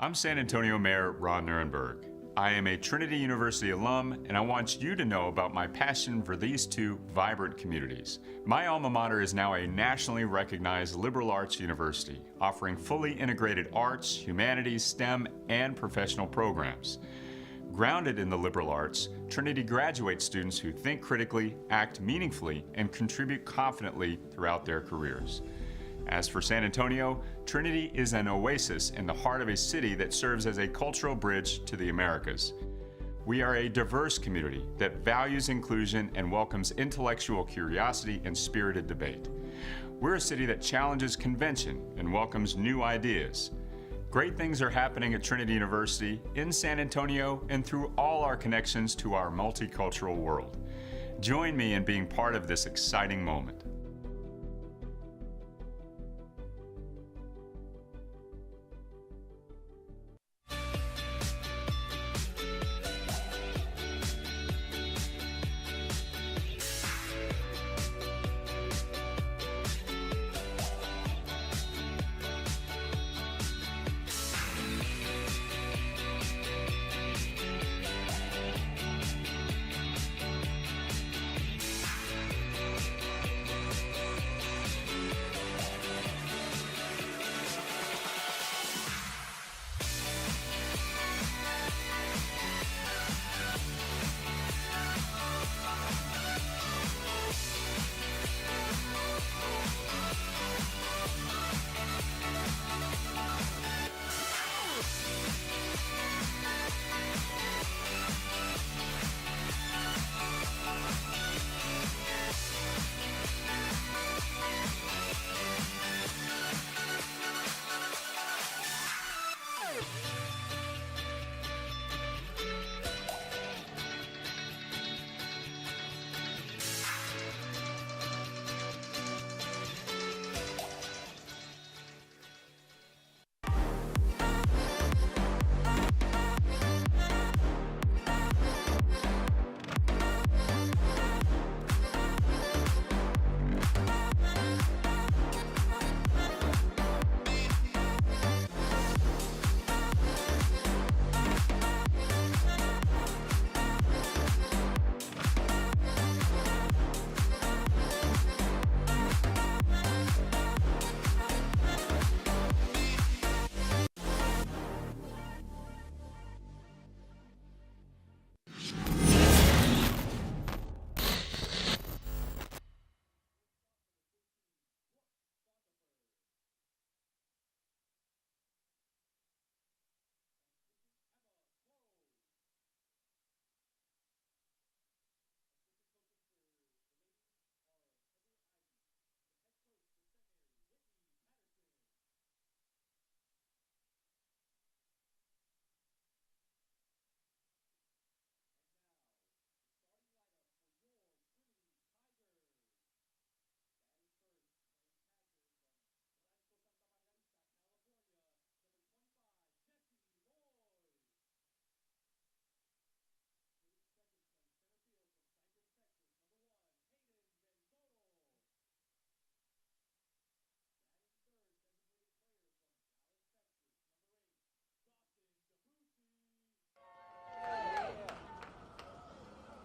I'm San Antonio Mayor Ron Nirenberg. I am a Trinity University alum, and I want you to know about my passion for these two vibrant communities. My alma mater is now a nationally recognized liberal arts university, offering fully integrated arts, humanities, STEM, and professional programs. Grounded in the liberal arts, Trinity graduates students who think critically, act meaningfully, and contribute confidently throughout their careers. As for San Antonio, Trinity is an oasis in the heart of a city that serves as a cultural bridge to the Americas. We are a diverse community that values inclusion and welcomes intellectual curiosity and spirited debate. We're a city that challenges convention and welcomes new ideas. Great things are happening at Trinity University, in San Antonio, and through all our connections to our multicultural world. Join me in being part of this exciting moment.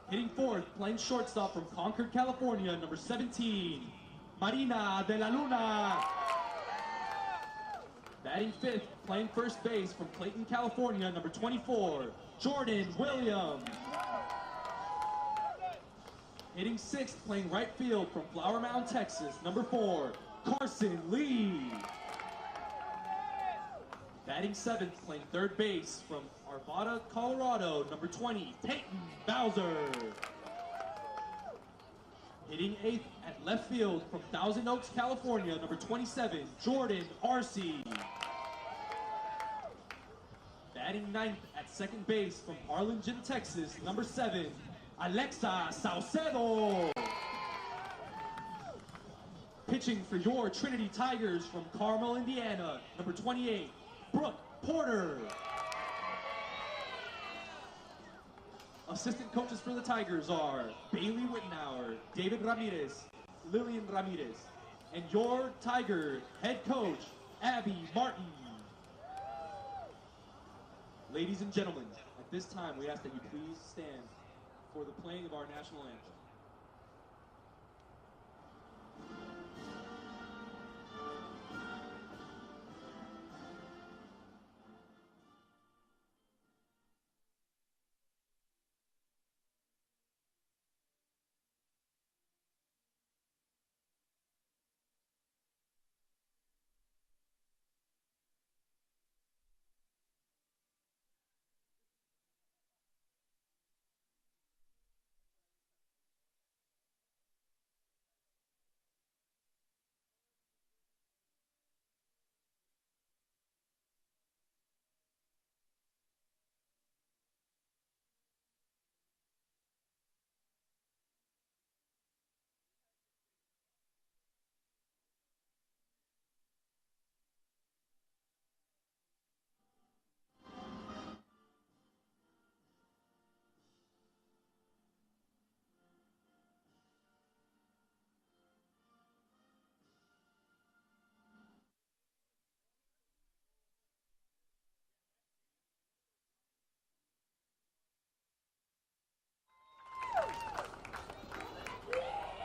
Hitting fourth, playing shortstop from Concord, California, number 17, Marina de la Luna. Batting fifth, playing first base from Clayton, California, number 24, Jordan Williams. Hitting sixth, playing right field from Flower Mound, Texas, number 4, Carson Lee. Batting seventh, playing third base from Arvada, Colorado, number 20, Peyton Bowser. Hitting eighth at left field from Thousand Oaks, California, number 27, Jordan Arce. Batting ninth at second base from Harlingen, Texas, number 7, Alexa Saucedo. Pitching for your Trinity Tigers from Carmel, Indiana, number 28, Brooke Porter. Assistant coaches for the Tigers are Bailey Wittenauer, David Ramirez, Lillian Ramirez, and your Tiger head coach, Abby Martin. Ladies and gentlemen, at this time we ask that you please stand for the playing of our national anthem.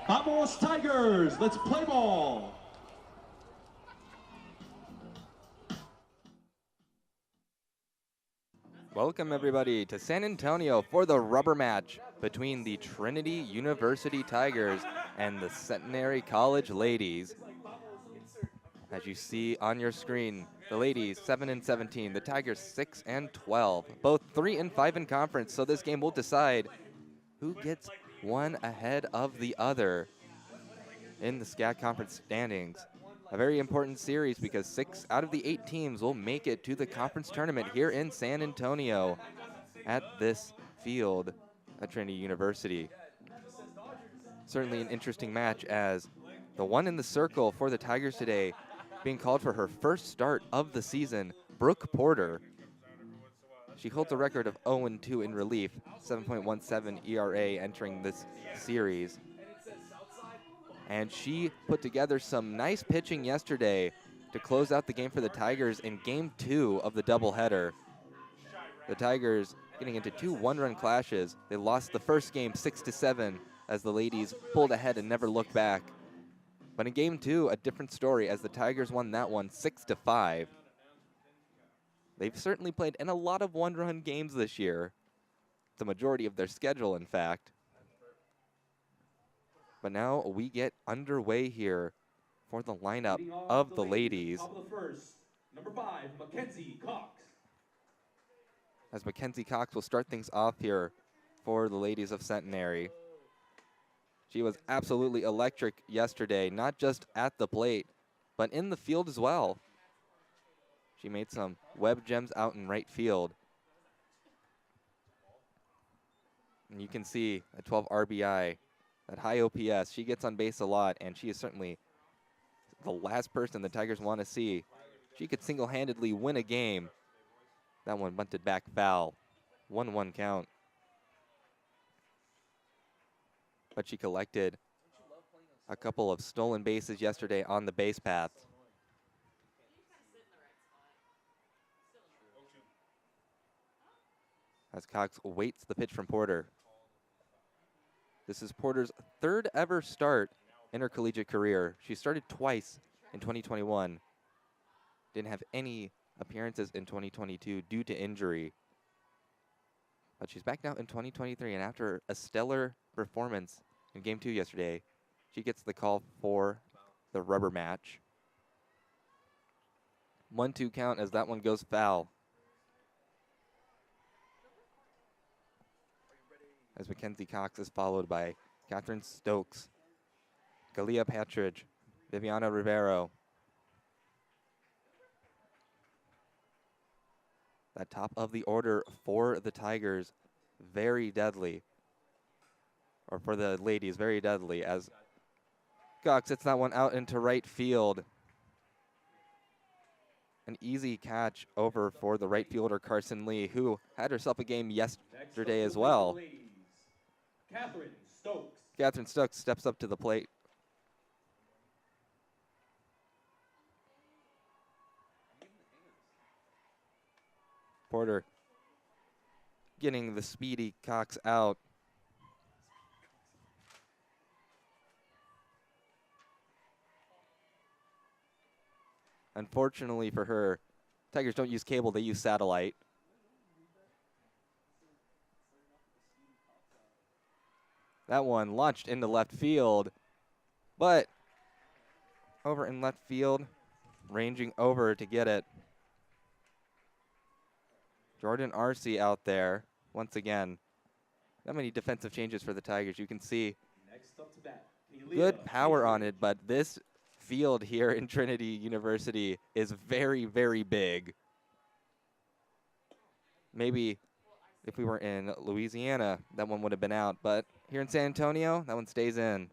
Vamos Tigers, let's play ball. Welcome everybody to San Antonio for the rubber match between the Trinity University Tigers and the Centenary College ladies. As you see on your screen, the ladies 7-17, the Tigers 6-12, both 3-5 in conference. So this game will decide who gets one ahead of the other in the SCAC conference standings. A very important series because 6 out of the 8 teams will make it to the conference tournament here in San Antonio at this field at Trinity University. Certainly an interesting match as the one in the circle for the Tigers today being called for her first start of the season, Brooke Porter. She holds a record of 0-2 in relief, 7.17 ERA entering this series. And she put together some nice pitching yesterday to close out the game for the Tigers in Game 2 of the doubleheader. The Tigers getting into 2 one-run clashes. They lost the first game 6-7 as the ladies pulled ahead and never looked back. But in Game 2, a different story as the Tigers won that one 6-5. They've certainly played in a lot of one-run games this year. The majority of their schedule, in fact. But now we get underway here for the lineup of the ladies. Top of the first, number 5, Mackenzie Cox. As Mackenzie Cox will start things off here for the ladies of Centenary. She was absolutely electric yesterday, not just at the plate, but in the field as well. She made some web gems out in right field. And you can see a 12 RBI, that high OPS. She gets on base a lot, and she is certainly the last person the Tigers want to see. She could single-handedly win a game. That one bunted back foul. 1-1 count. But she collected a couple of stolen bases yesterday on the base path. As Cox waits the pitch from Porter. This is Porter's 3rd ever start in her collegiate career. She started twice in 2021. Didn't have any appearances in 2022 due to injury. But she's back now in 2023, and after a stellar performance in Game 2 yesterday, she gets the call for the rubber match. 1-2 count as that one goes foul. As Mackenzie Cox is followed by Catherine Stokes, Galia Patridge, Viviana Rivero. That top of the order for the Tigers, very deadly. Or for the ladies, very deadly as Cox hits that one out into right field. An easy catch over for the right fielder, Carson Lee, who had herself a game yesterday as well. Catherine Stokes. Catherine Stokes steps up to the plate. Porter getting the speedy Cox out. Unfortunately for her, Tigers don't use cable, they use satellite. That one launched into left field, but over in left field, ranging over to get it. Jordan Arce out there once again. Not many defensive changes for the Tigers. You can see Next up to bat, good power on it, but this field here in Trinity University is very, very big. Maybe if we were in Louisiana, that one would have been out, but here in San Antonio, that one stays in.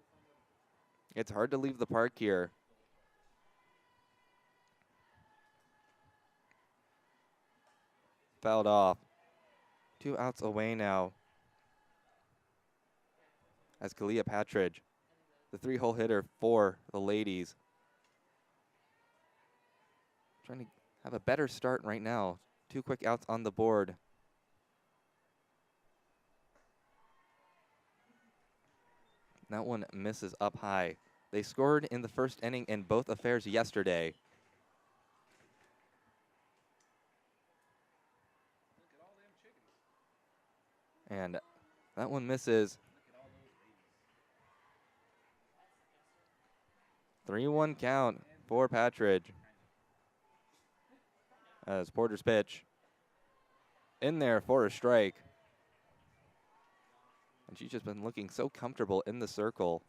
It's hard to leave the park here. Fouled off. 2 outs away now. As Kalia Patridge, the 3-hole hitter for the ladies, trying to have a better start right now. 2 quick outs on the board. That one misses up high. They scored in the first inning in both affairs yesterday. And that one misses. 3-1 count for Patridge. As Porter's pitch in there for a strike. And she's just been looking so comfortable in the circle.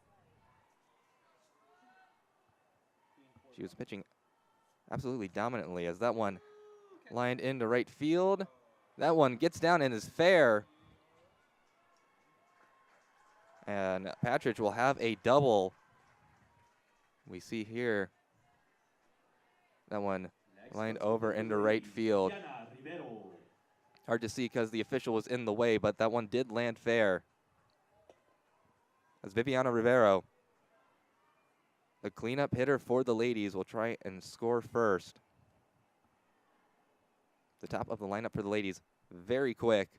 She was pitching absolutely dominantly as that one lined into right field. That one gets down and is fair. And Patridge will have a double. We see here that one lined over into right field. Hard to see because the official was in the way, but that one did land fair. As Viviana Rivero, the cleanup hitter for the ladies, will try and score first. The top of the lineup for the ladies, very quick.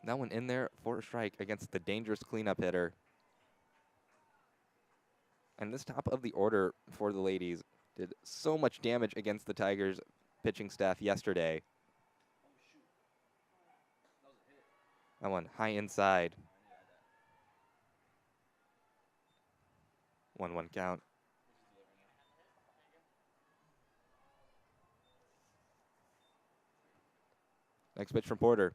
That one in there for a strike against the dangerous cleanup hitter. And this top of the order for the ladies did so much damage against the Tigers pitching staff yesterday. That one high inside. 1-1 count. Next pitch from Porter.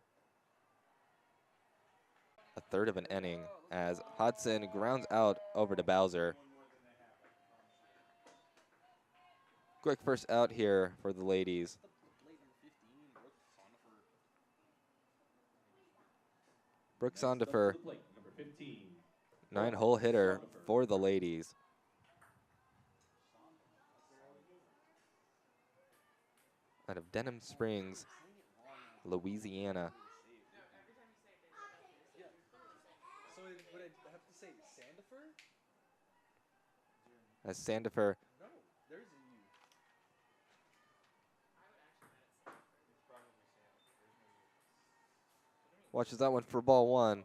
A third of an inning as Hudson grounds out over to Bowser. Quick first out here for the ladies. Brooke Sondifer, 9-hole hitter for the ladies. Out of Denham Springs, Louisiana. So would I have to say Sandifer? As Sandifer No, there's a U. watches that one for ball 1.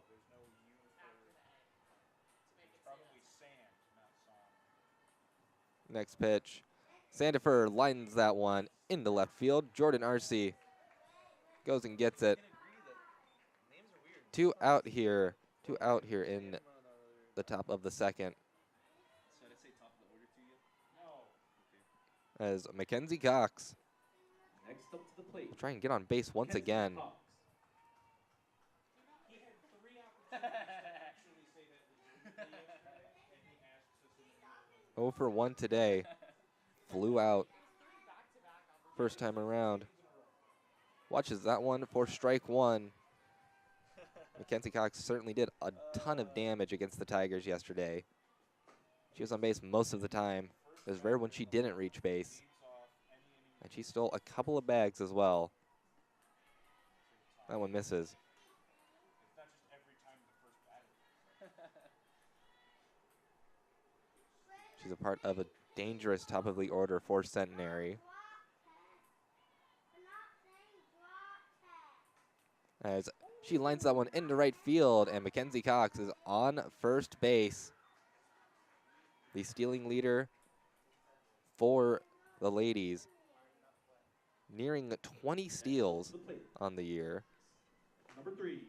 Next pitch. Sandifer lines that one into left field. Jordan Arce goes and gets it. 2 out here. 2 out here in the top of the second. Should I say top of the order to you? No. As Mackenzie Cox Next up to the plate, will try and get on base once Mackenzie again. Cox. 0 for 1 today. Flew out first time around. Watches that one for strike 1. Mackenzie Cox certainly did a ton of damage against the Tigers yesterday. She was on base most of the time. It was rare when she didn't reach base. And she stole a couple of bags as well. That one misses. She's a part of a dangerous top of the order for Centenary. as she lines that one into right field, and Mackenzie Cox is on first base. The stealing leader for the ladies, nearing 20 steals on the year. Number 3,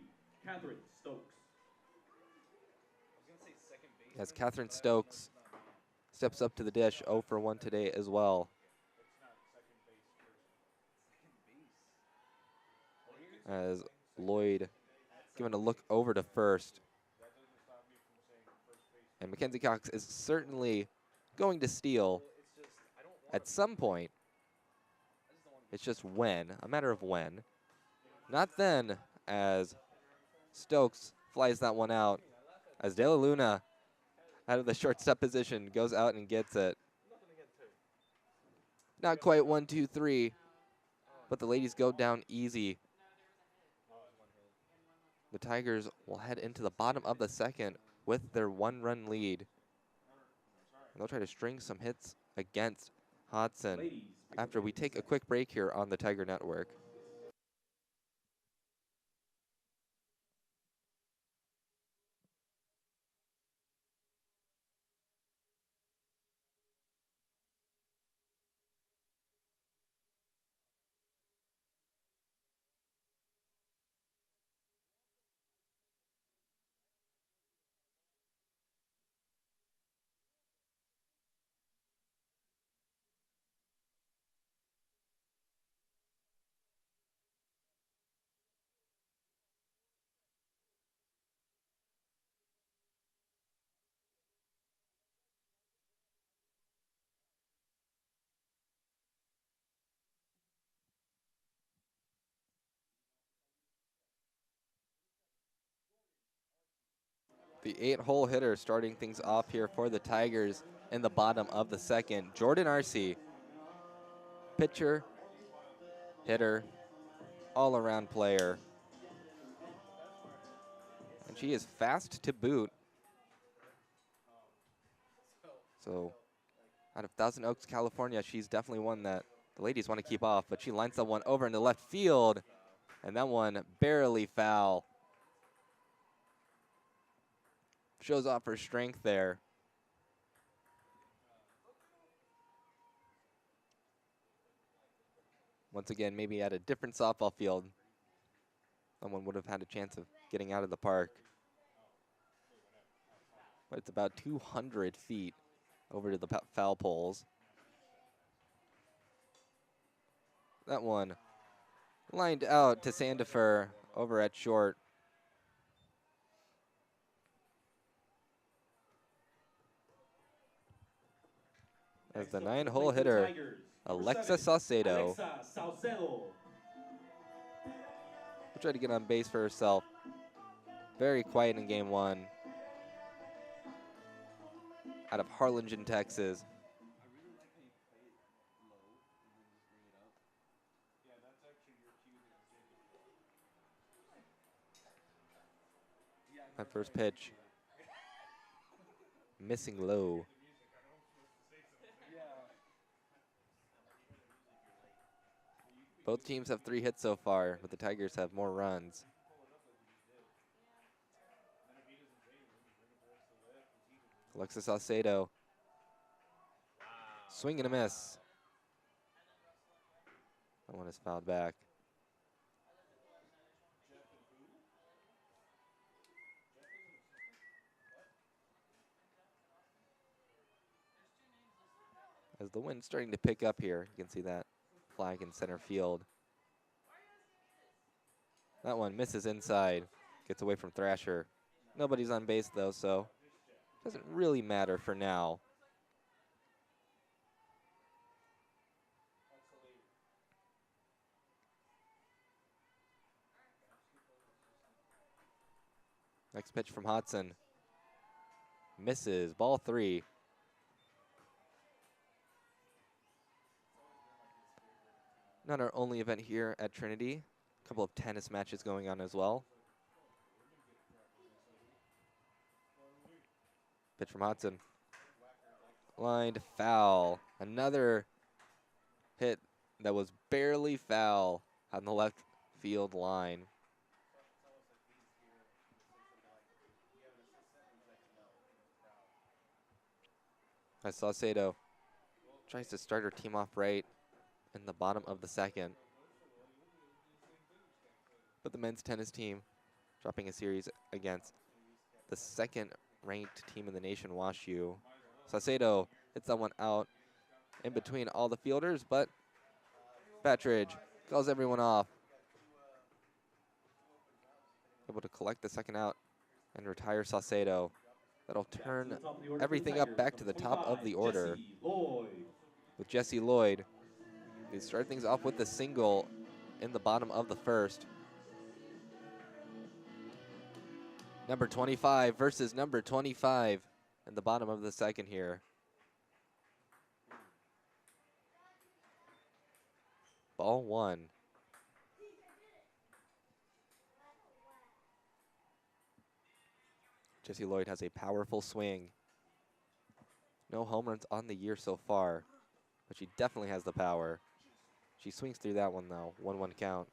Catherine Stokes. As Catherine Stokes steps up to the dish, 0 for 1 today as well. As Lloyd giving a look over to first. And Mackenzie Cox is certainly going to steal at some point. It's just when, a matter of when. Not then, as Stokes flies that one out. As De La Luna, out of the shortstop position, goes out and gets it. Not quite 1, 2, 3, but the ladies go down easy. The Tigers will head into the bottom of the second with their 1-run lead. And they'll try to string some hits against Hodson after we take a quick break here on the Tiger Network. The 8-hole hitter starting things off here for the Tigers in the bottom of the second. Jordan Arce, pitcher, hitter, all-around player. And she is fast to boot. So out of Thousand Oaks, California, she's definitely one that the ladies want to keep off, but she lines that one over into left field, and that one barely foul. Shows off her strength there. Once again, maybe at a different softball field, someone would have had a chance of getting out of the park. But it's about 200 feet over to the foul poles. That one lined out to Sandifer over at short. As the 9-hole hitter, Alexa Saucedo, will try to get on base for herself. Very quiet in game one. Out of Harlingen, Texas. That first pitch, missing low. Both teams have 3 hits so far, but the Tigers have more runs. Alexis Saucedo, swing and a miss. That one is fouled back. As the wind's starting to pick up here, you can see that flag in center field. That one misses inside, gets away from Thrasher. Nobody's on base though, so doesn't really matter for now. Next pitch from Hodson. Misses, ball 3. Not our only event here at Trinity. A couple of tennis matches going on as well. Pitch from Hodson. Lined foul. Another hit that was barely foul on the left field line. as Saucedo tries to start her team off right in the bottom of the second. But the men's tennis team dropping a series against the second-ranked team in the nation, WashU. Saucedo hits that one out in between all the fielders, but Patridge calls everyone off. Able to collect the second out and retire Saucedo. That'll turn everything up back to the top of the order with Jesse Lloyd. They start things off with a single in the bottom of the first. Number 25 versus number 25 in the bottom of the second here. Ball one. Jesse Lloyd has a powerful swing. No home runs on the year so far, but she definitely has the power. She swings through that one though, 1-1 count.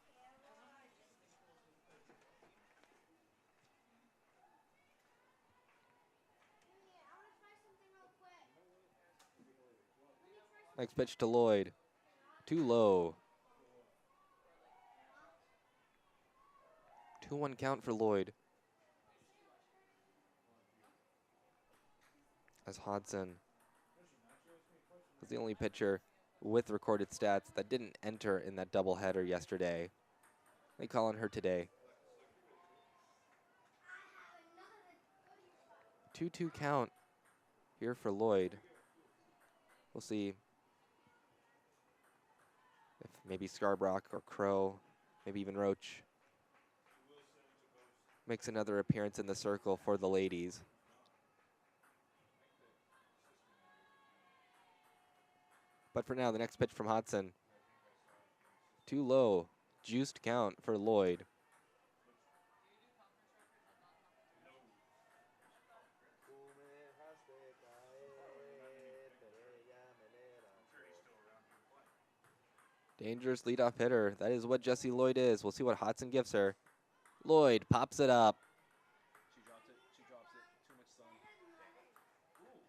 Next pitch to Lloyd, too low. 2-1 count for Lloyd. As Hodson was the only pitcher with recorded stats that didn't enter in that doubleheader yesterday. They call on her today. 2-2 count here for Lloyd. We'll see if maybe Scarbrock or Crow, maybe even Roach, makes another appearance in the circle for the ladies. But for now, the next pitch from Hodson. Too low, juiced count for Lloyd. Dangerous leadoff hitter. That is what Jesse Lloyd is. We'll see what Hodson gives her. Lloyd pops it up. She drops it. She drops it. Too much sun.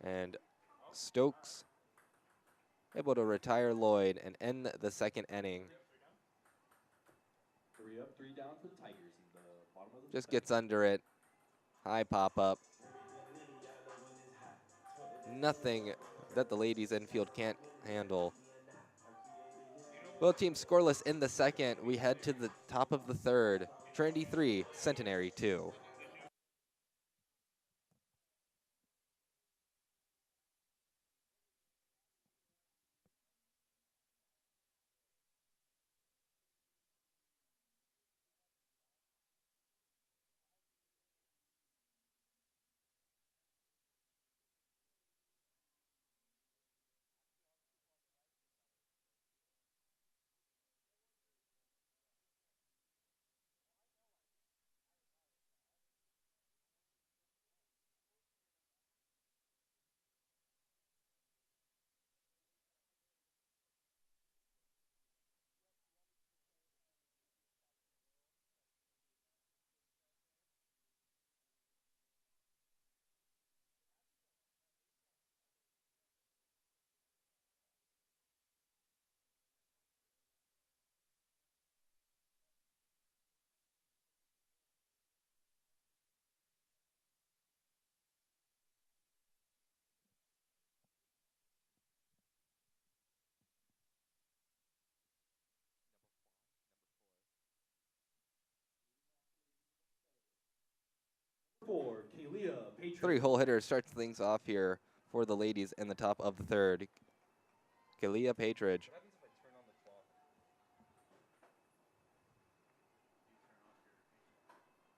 And Stokes able to retire Lloyd and end the second inning. 3 up, 3 down for the Tigers in the bottom of the Just gets under it. High pop up. Nothing that the ladies infield can't handle. Both teams scoreless in the second. We head to the top of the third. Trinity 3, Centenary 2. For Kalia Patriot. Three-hole hitter starts things off here for the ladies in the top of the third. Kalia Patridge. What happens if I turn on the clock?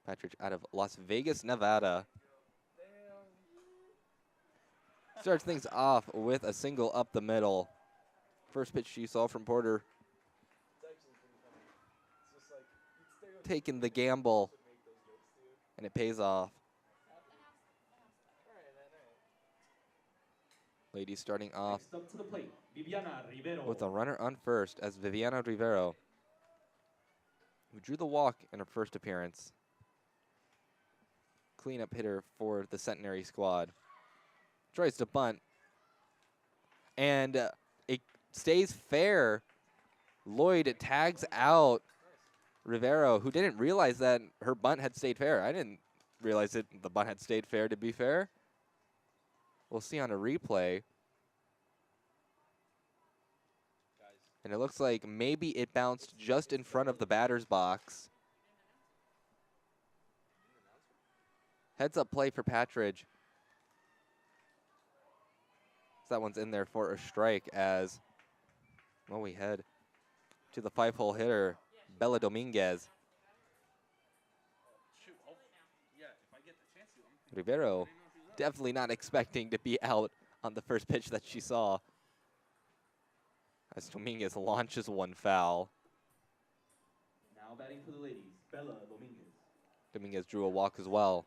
Patridge out of Las Vegas, Nevada. Starts things off with a single up the middle. First pitch you saw from Porter. It's actually pretty funny. It's just like you'd stay on Taking the gamble, make those jokes too. and it pays off. Alright, man, alright. Ladies starting off Next up to the plate, Viviana Rivero. with a runner on first as Viviana Rivero, who drew the walk in her first appearance. Cleanup hitter for the Centenary squad. Tries to bunt, and it stays fair. Lloyd tags out Rivero, who didn't realize that her bunt had stayed fair. I didn't realize that the bunt had stayed fair, to be fair. We'll see on a replay. And it looks like maybe it bounced just in front of the batter's box. Heads up play for Patridge. That one's in there for a strike as, well, we head to the 5-hole hitter, Bella Dominguez. Shoot, yeah, if I get the chance to. Rivero definitely not expecting to be out on the first pitch that she saw, as Dominguez launches one foul. Now batting for the ladies, Bella Dominguez. Dominguez drew a walk as well.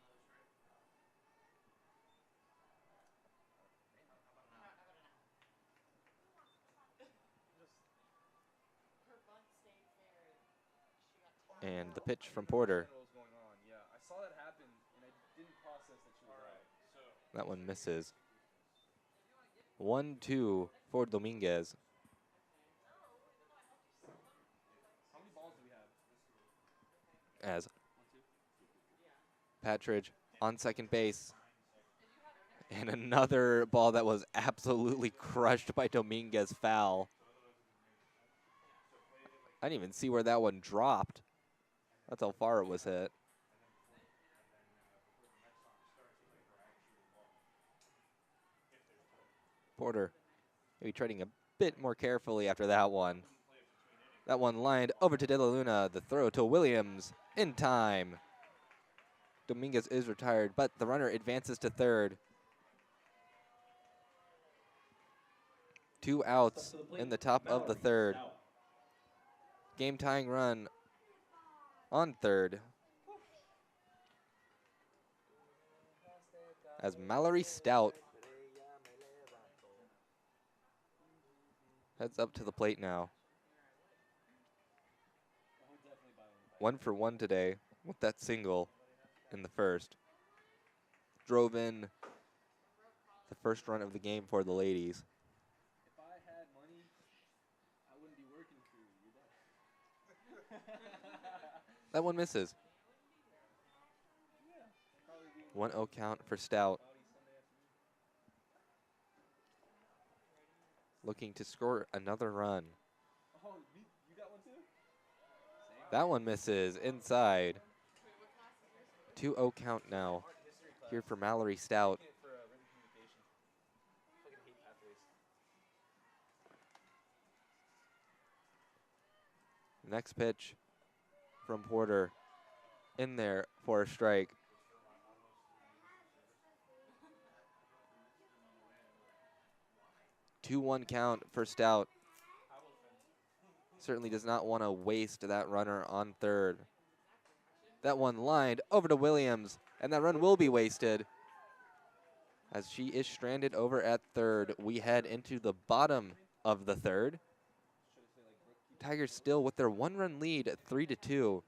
And the pitch from Porter. Yeah, I saw that happen, and I didn't process that she was out. That one misses. 1-2 for Dominguez. How many balls do we have? As Patridge on second base. And another ball that was absolutely crushed by Dominguez, foul. I didn't even see where that one dropped. That's how far it was hit. Porter maybe treading a bit more carefully after that one. That one lined over to De La Luna. The throw to Williams in time. Dominguez is retired, but the runner advances to third. 2 outs in the top of the third. Game tying run on third. As Mallory Stout heads up to the plate now. 1 for 1 today with that single in the first. Drove in the first run of the game for the ladies. If I had money, I wouldn't be working for you. That one misses. 1-0 count for Stout. Looking to score another run. Oh, you got one too? That one misses inside. 2-0 count now here for Mallory Stout. Next pitch from Porter in there for a strike. 2-1 count for Stout. Certainly does not want to waste that runner on third. That one lined over to Williams, and that run will be wasted as she is stranded over at third. We head into the bottom of the third. Tigers still with their 1-run lead at 3-2.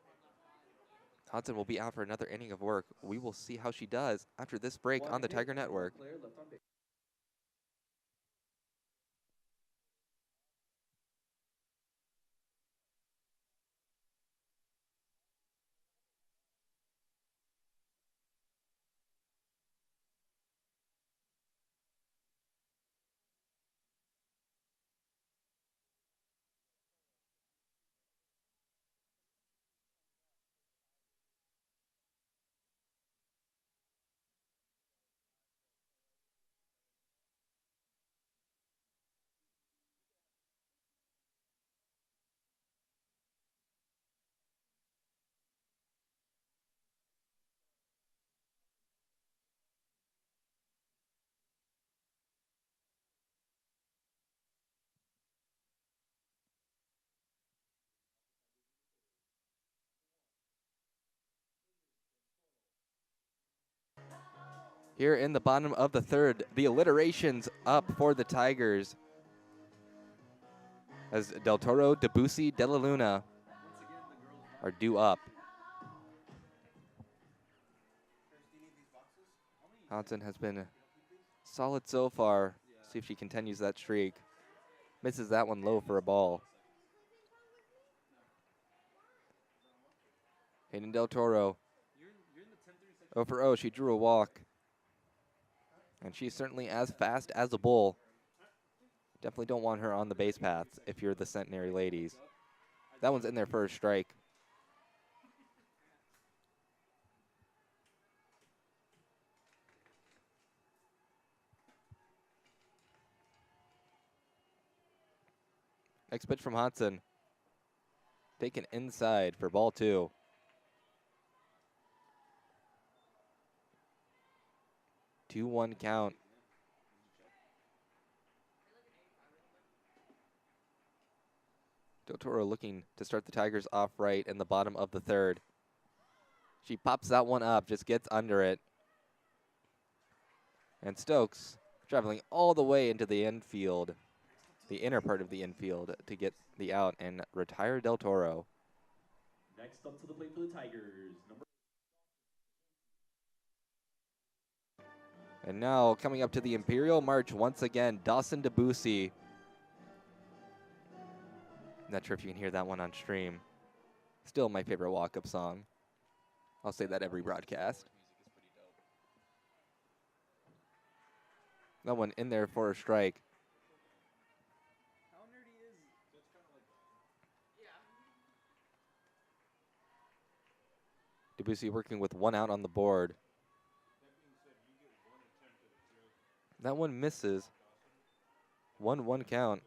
Hudson will be out for another inning of work. We will see how she does after this break on the Tiger Network. Here in the bottom of the third, the alliterations up for the Tigers. As Del Toro, Debussy, De La Luna are due up. Hudson has been solid so far. See if she continues that streak. Misses that one low for a ball. Hayden Del Toro. 0 for 0. She drew a walk. And she's certainly as fast as a bull. Definitely don't want her on the base paths if you're the Centenary ladies. That one's in there for a strike. Next pitch from Hodson. Taken inside for ball 2. Two 2-1 count. Del Toro looking to start the Tigers off right in the bottom of the 3rd. She pops that one up, just gets under it. And Stokes traveling all the way into the infield, the inner part of the infield, to get the out and retire Del Toro. Next up to the plate for the Tigers, And now coming up to the Imperial March once again, Dawson Debussy. Not sure if you can hear that one on stream. Still my favorite walk-up song. I'll say that every broadcast. That one in there for a strike. How nerdy is he? That's kind of like Debussy working with one out on the board. That one misses. 1-1 count.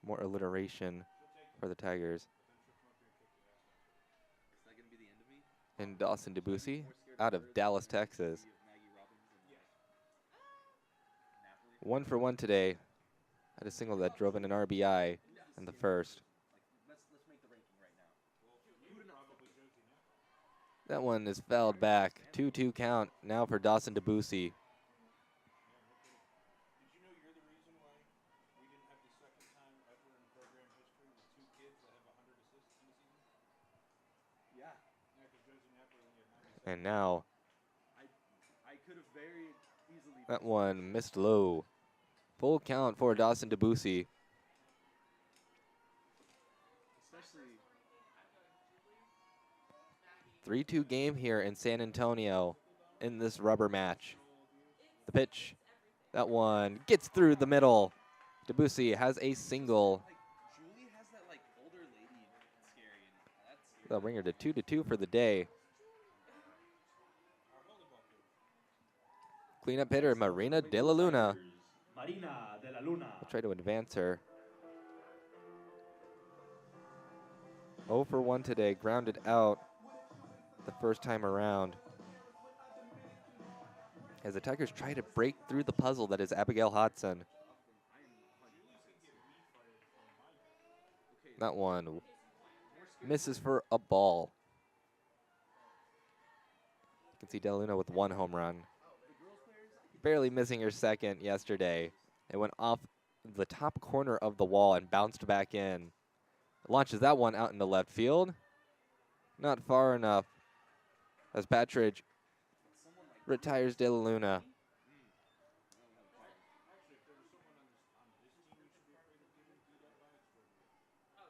More alliteration for the Tigers. Is that going to be the end of me? And Dawson Debussy out of Dallas, Texas. 1 for 1 today. Had a single that drove in an RBI in the first. Let's make the ranking right now. That one is fouled back. 2-2 count now for Dawson Debussy. Did you know you're the reason why we didn't have the second time ever in program history with 2 kids that have 100 assists in a season? Yeah, Yeah, because Josie Napper only had 97. And now I could have very easily. that one missed low. Full count for Dawson Debussy. Especially 3-2 game here in San Antonio in this rubber match. The pitch, that one gets through the middle. Debussy has a single. like Julie has that like older lady scary, and that's They'll bring her to 2-2 for the day. Cleanup hitter Marina De La Luna. Marina De La Luna. We'll try to advance her. 0 for 1 today, grounded out the first time around. As the Tigers try to break through the puzzle that is Abigail Hodson. That one misses for a ball. You can see De La Luna with 1 home run. Barely missing her second yesterday. It went off the top corner of the wall and bounced back in. Launches that one out into left field. Not far enough as Patridge retires De La Luna.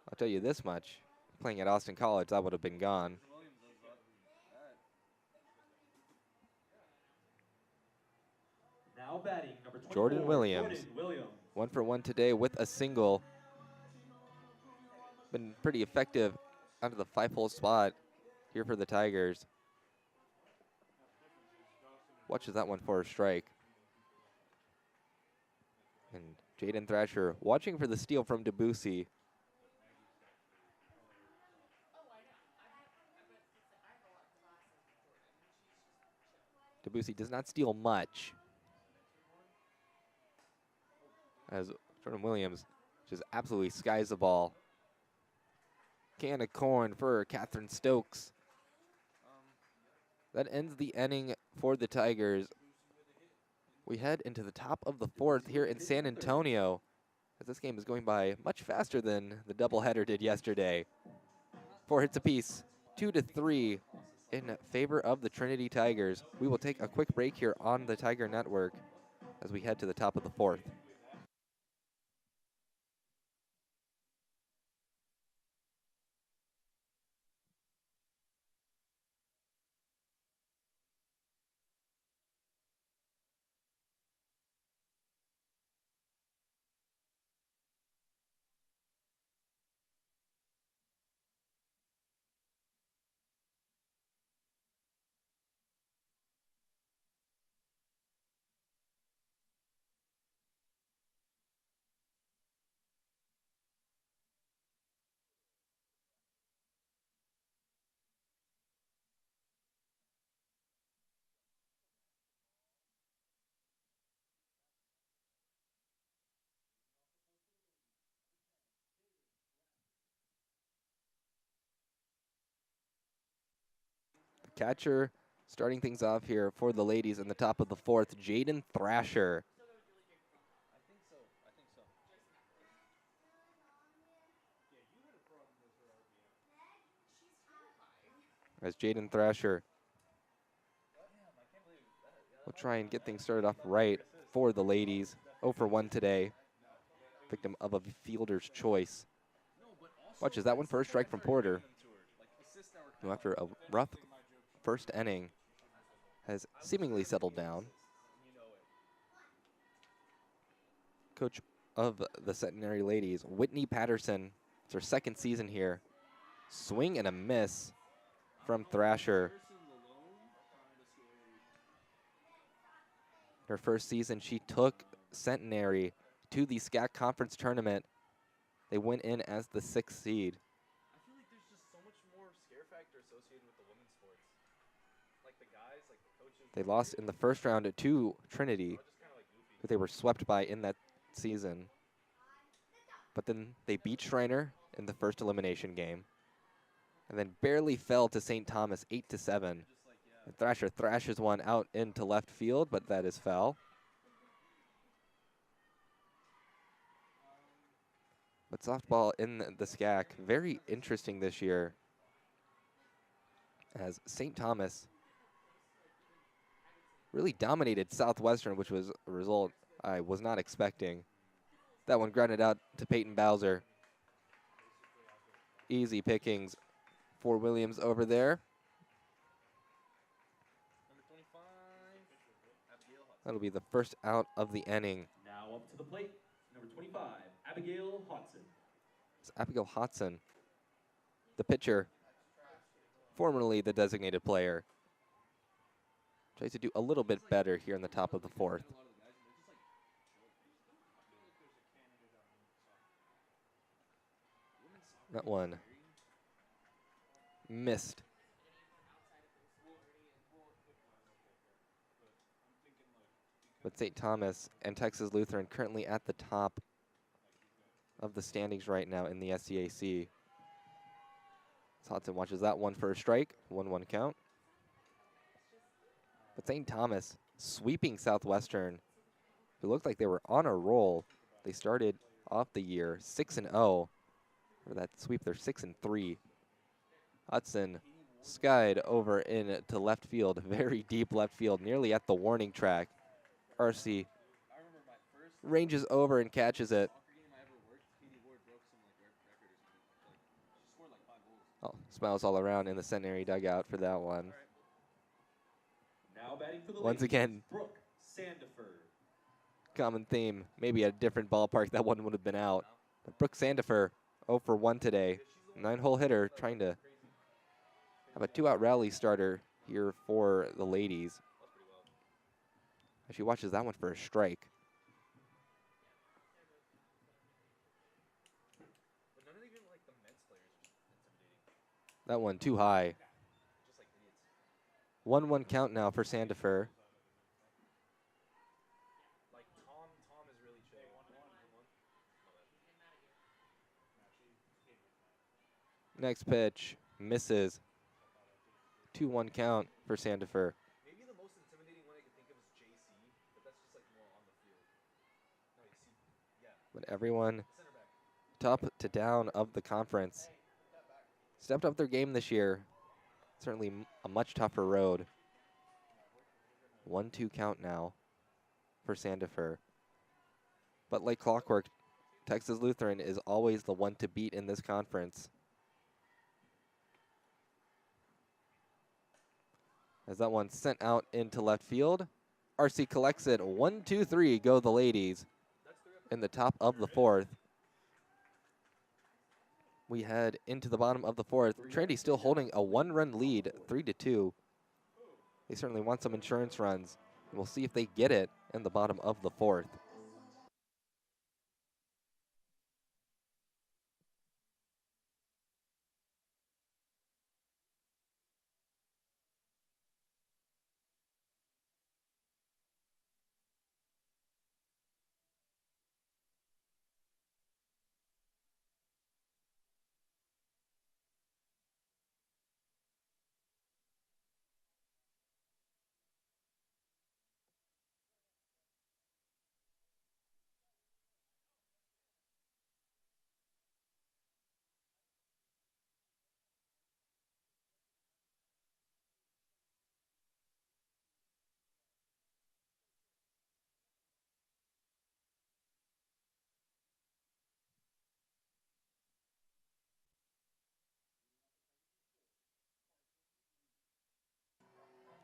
I'll tell you this much. Playing at Austin College, that would have been gone. Now batting, number 24, Jordan Williams. Jordan Williams. 1 for 1 today with a single. Been pretty effective out of the 5-hole spot here for the Tigers. Watches that one for a strike. And Jaden Thrasher watching for the steal from Debussy. Debussy does not steal much, as Jordan Williams just absolutely skies the ball. Can of corn for Catherine Stokes. That ends the inning for the Tigers. We head into the top of the 4th here in San Antonio, as this game is going by much faster than the doubleheader did yesterday. 4 hits apiece, 2-3. in favor of the Trinity Tigers. We will take a quick break here on the Tiger Network as we head to the top of the fourth. Catcher starting things off here for the ladies in the top of the fourth, Jaden Thrasher. I think so. As Jaden Thrasher will try and get things started off right for the ladies. 0 for 1 today. Victim of a fielder's choice. Watches that one for a strike from Porter, who after a rough first inning has seemingly settled down. Coach of the Centenary ladies, Whitney Patterson. It's her second season here. Swing and a miss from Thrasher. Her first season, she took Centenary to the SCAC Conference Tournament. They went in as the 6th seed. I feel like there's just so much more scare factor associated with the women's sports. Like the guys, like the coaches. They lost in the first round to Trinity, who they were swept by in that season. But then they beat Schreiner in the first elimination game, and then barely fell to St. Thomas 8-7. And Thrasher thrashes one out into left field, but that is foul. But softball in the SCAC, very interesting this year, as St. Thomas really dominated Southwestern, which was a result I was not expecting. That one grounded out to Peyton Bowser. Easy pickings for Williams over there. Number 25, Abigail Hudson. That'll be the first out of the inning. Now up to the plate, number 25, Abigail Hodson. It's Abigail Hodson, the pitcher, formerly the designated player. Tries to do a little bit better here in the top of the fourth. That one missed. But St. Thomas and Texas Lutheran currently at the top of the standings right now in the SCAC. Hodson watches that one for a strike, 1-1 count. But St. Thomas sweeping Southwestern, who looked like they were on a roll. They started off the year 6-0. For that sweep, they're 6-3. Hudson skied over into left field, very deep left field, nearly at the warning track. RC ranges over and catches it. Oh, smiles all around in the Centenary dugout for that one. Now batting for the Once ladies, again, Brooke Sandefur. common theme. Maybe a different ballpark, that one would have been out. But Brooke Sandifer, 0 for 1 today. 9-hole hitter, trying to have a 2-out rally starter here for the ladies. She watches that one for a strike. But none of even like the men's players are intimidating. That one too high. Just like idiots. 1-1 count now for Sandifer. Like Tom is really chill. Next pitch, misses. 2-1 count for Sandifer. Maybe the most intimidating one I could think of is JC, but that's just like more on the field. No, you see, yeah. But everyone Center back. top to down of the conference stepped up their game this year. Certainly a much tougher road. 1-2 count now for Sandifer. But like clockwork, Texas Lutheran is always the one to beat in this conference. As that one sent out into left field, RC collects it. 1-2-3 go the ladies in the top of the fourth. We head into the bottom of the fourth. Trinity still holding a 1-run lead, 3-2. They certainly want some insurance runs. We'll see if they get it in the bottom of the fourth.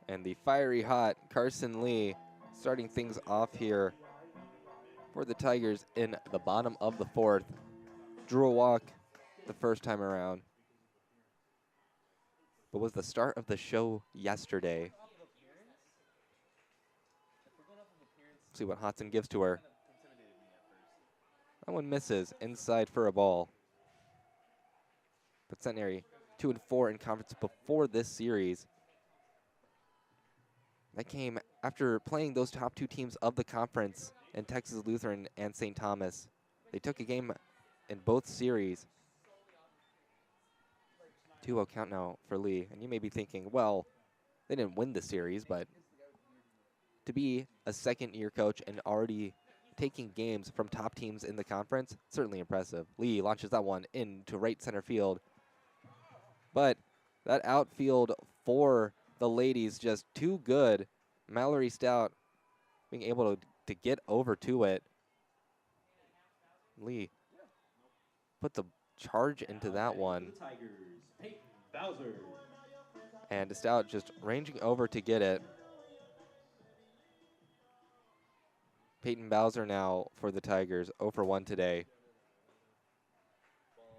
And the fiery hot Carson Lee starting things off here for the Tigers in the bottom of the fourth. Drew a walk the first time around, but was the start of the show yesterday. See what Hodson gives to her. That one misses inside for a ball. But Centenary 2-4 in conference before this series. That came after playing those top two teams of the conference in Texas Lutheran and St. Thomas. They took a game in both series. 2-0 count now for Lee. And you may be thinking, well, they didn't win the series, but to be a second-year coach and already taking games from top teams in the conference, certainly impressive. Lee launches that one into right center field. But that outfield for the ladies just too good. Mallory Stout being able to get over to it. Lee puts a charge into that one. And Stout just ranging over to get it. Peyton Bowser now for the Tigers, 0 for 1 today.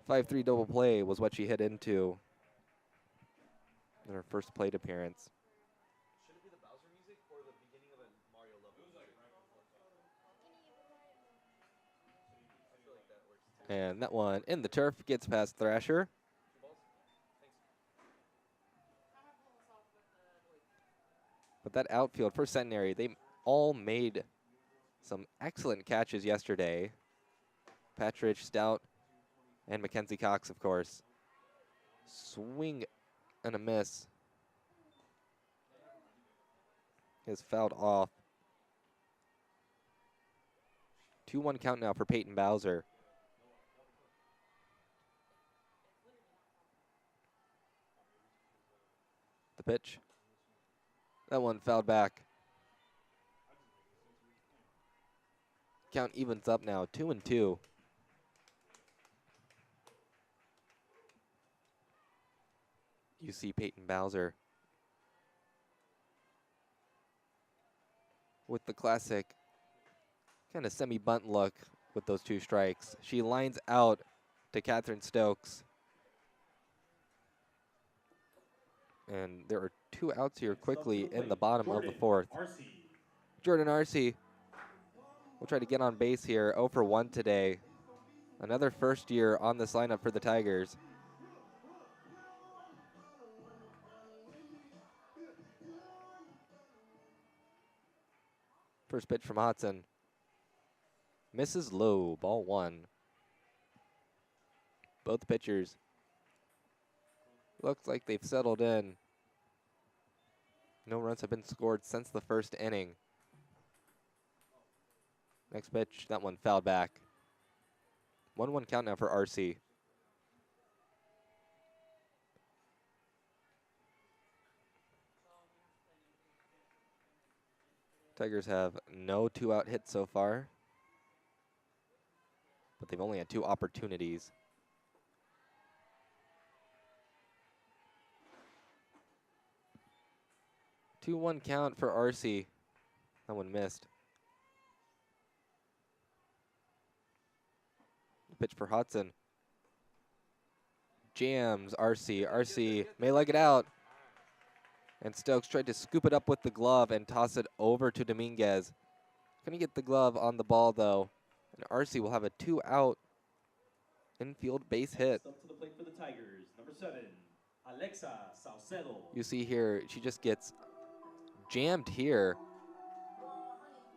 5-3 double play was what she hit into in her first plate appearance. Should it be the Bowser music or the beginning of a Mario level music? I feel like that works too. And that one in the turf gets past Thrasher. But that outfield for Centenary, they all made some excellent catches yesterday. Patridge, Stout, and Mackenzie Cox, of course. Swing and a miss. Is fouled off. 2-1 count now for Peyton Bowser. The pitch. That one fouled back. Count evens up now, 2-2. You see Peyton Bowser with the classic kind of semi-bunt look with those two strikes. She lines out to Catherine Stokes. And there are 2 outs here quickly in the bottom of the fourth. Jordan Arce will try to get on base here, 0 for 1 today. Another first year on this lineup for the Tigers. First pitch from Hodson. Misses low, ball 1. Both pitchers looks like they've settled in. No runs have been scored since the first inning. Next pitch, that one fouled back. 1-1 count now for RC. Tigers have no 2-out hits so far, but they've only had 2 opportunities. Two-one count for RC. That one missed. Pitch for Hudson. Jams RC. RC may leg it out. And Stokes tried to scoop it up with the glove and toss it over to Dominguez. Couldn't get the glove on the ball though. And RC will have a 2-out infield base hit. Up to the plate for the Tigers, number 7, Alexa Saucedo. You see here, she just gets jammed here.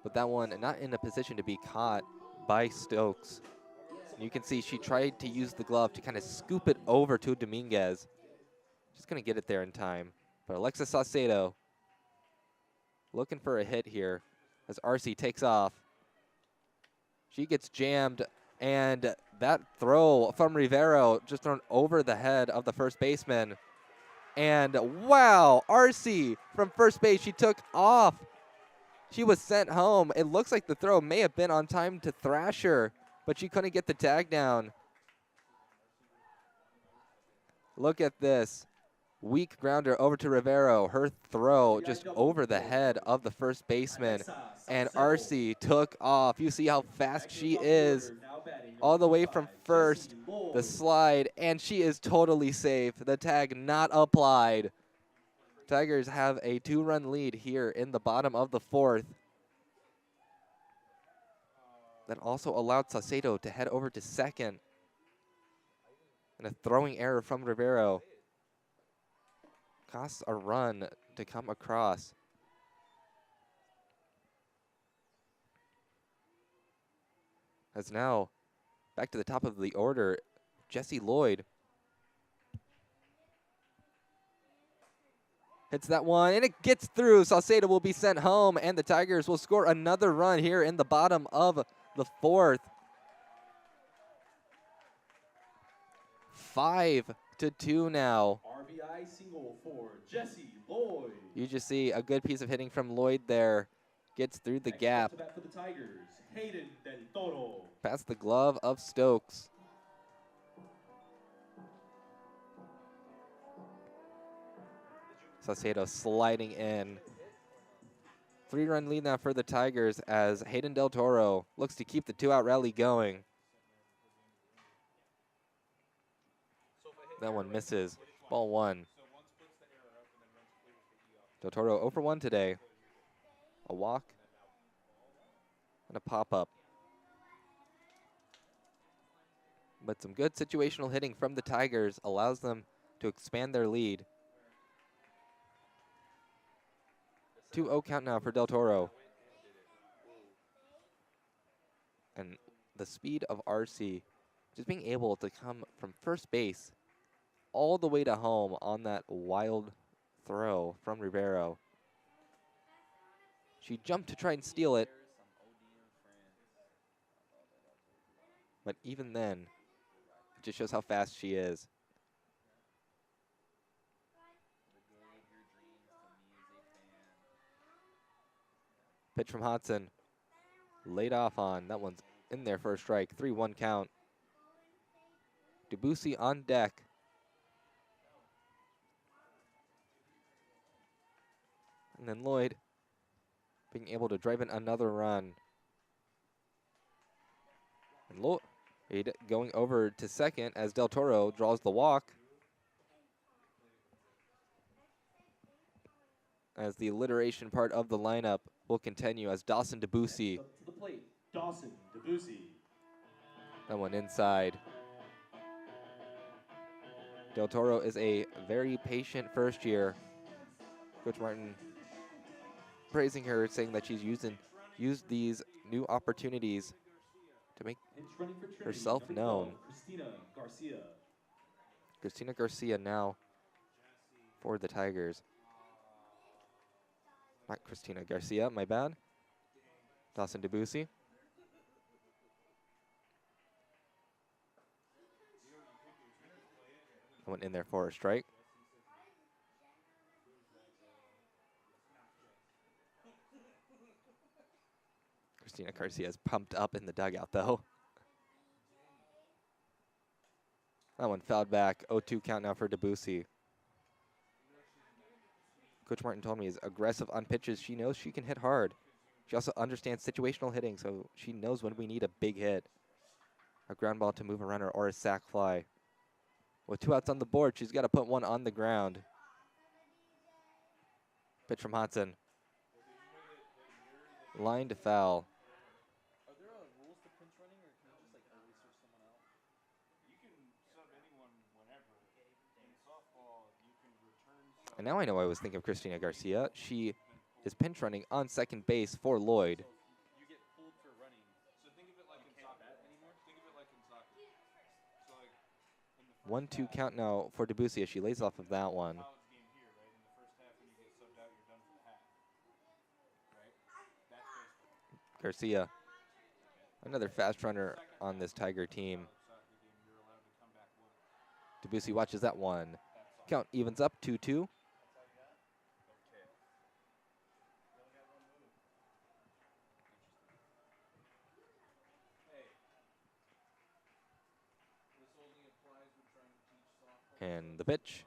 But that one not in a position to be caught by Stokes. You can see she tried to use the glove to kind of scoop it over to Dominguez. She's going to get it there in time. But Alexa Saucedo looking for a hit here as RC takes off. She gets jammed, and that throw from Rivero just thrown over the head of the first baseman. And wow, RC from first base, she took off. She was sent home. It looks like the throw may have been on time to Thrasher, but she couldn't get the tag down. Look at this. Weak grounder over to Rivero. Her throw just over the head of the first baseman. And RC took off. You see how fast she is. All the way from first, the slide, and she is totally safe. The tag not applied. Tigers have a 2-run lead here in the bottom of the 4th. That also allowed Saucedo to head over to second. And a throwing error from Rivero costs a run to come across. As now, back to the top of the order, Jesse Lloyd hits that one, and it gets through. Saucedo will be sent home, and the Tigers will score another run here in the bottom of the 4th. 5-2 now. RBI single for Jesse Lloyd. You just see a good piece of hitting from Lloyd there. Gets through the gap. To bat for the Tigers, Hayden Del Toro. Past the glove of Stokes. Saucedo sliding in. 3-run lead now for the Tigers as Hayden Del Toro looks to keep the 2-out rally going. That one misses. Ball 1. Del Toro 0 for 1 today. A walk and a pop-up. But some good situational hitting from the Tigers allows them to expand their lead. 2-0 count now for Del Toro. And the speed of RC, just being able to come from first base all the way to home on that wild throw from Rivero. She jumped to try and steal it. But even then, it just shows how fast she is. Pitch from Hodson. Laid off on. That one's in there for a strike. 3-1 count. Debussy on deck. And then Lloyd being able to drive in another run. And Lloyd going over to second as Del Toro draws the walk. As the alliteration part of the lineup will continue as Dawson Debussy. Up to the plate, Dawson Debussy. That one inside. Del Toro is a very patient first year. Coach Martin praising her, saying that she's used these new opportunities to make herself known. Christina Garcia now for the Tigers. Not Christina Garcia, my bad. Dawson Debussy. I went in there for a strike. Christina Garcia is pumped up in the dugout, though. That one fouled back. 0-2 count now for Debussy. Coach Martin told me is aggressive on pitches. She knows she can hit hard. She also understands situational hitting, so she knows when we need a big hit. A ground ball to move a runner or a sac fly. With 2 outs on the board, she's got to put one on the ground. Pitch from Hodson. Line to foul. Are there rules to pinch running, or can you just like always switch someone out? You can sub anyone whenever. In softball, you can return sub. And now I know I was thinking of Christina Garcia. She is pinch running on second base for Lloyd. You get pulled for running. So think of it like in soccer. Think of it like in soccer. So like in the first 1-2 count now for Debussy as she lays off of that one. college game here, right? In the first half, when you get subbed out, you're done for the half. Right? That's baseball. Garcia, another fast runner on this Tiger team. Soccer game, you're allowed to come back with it. Debussy watches that one. Count evens up 2-2. And the pitch.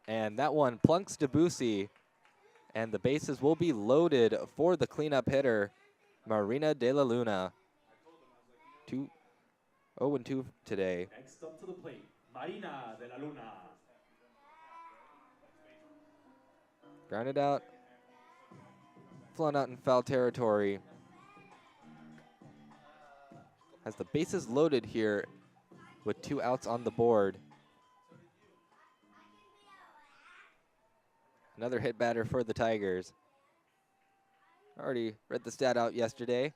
And that one plunks Debussy. And the bases will be loaded for the cleanup hitter, Marina De La Luna. 0-2 today. Next up to the plate, Marina de la Luna. Grounded out. Flown out in foul territory. Has the bases loaded here with 2 outs on the board. Another hit batter for the Tigers. Already read the stat out yesterday.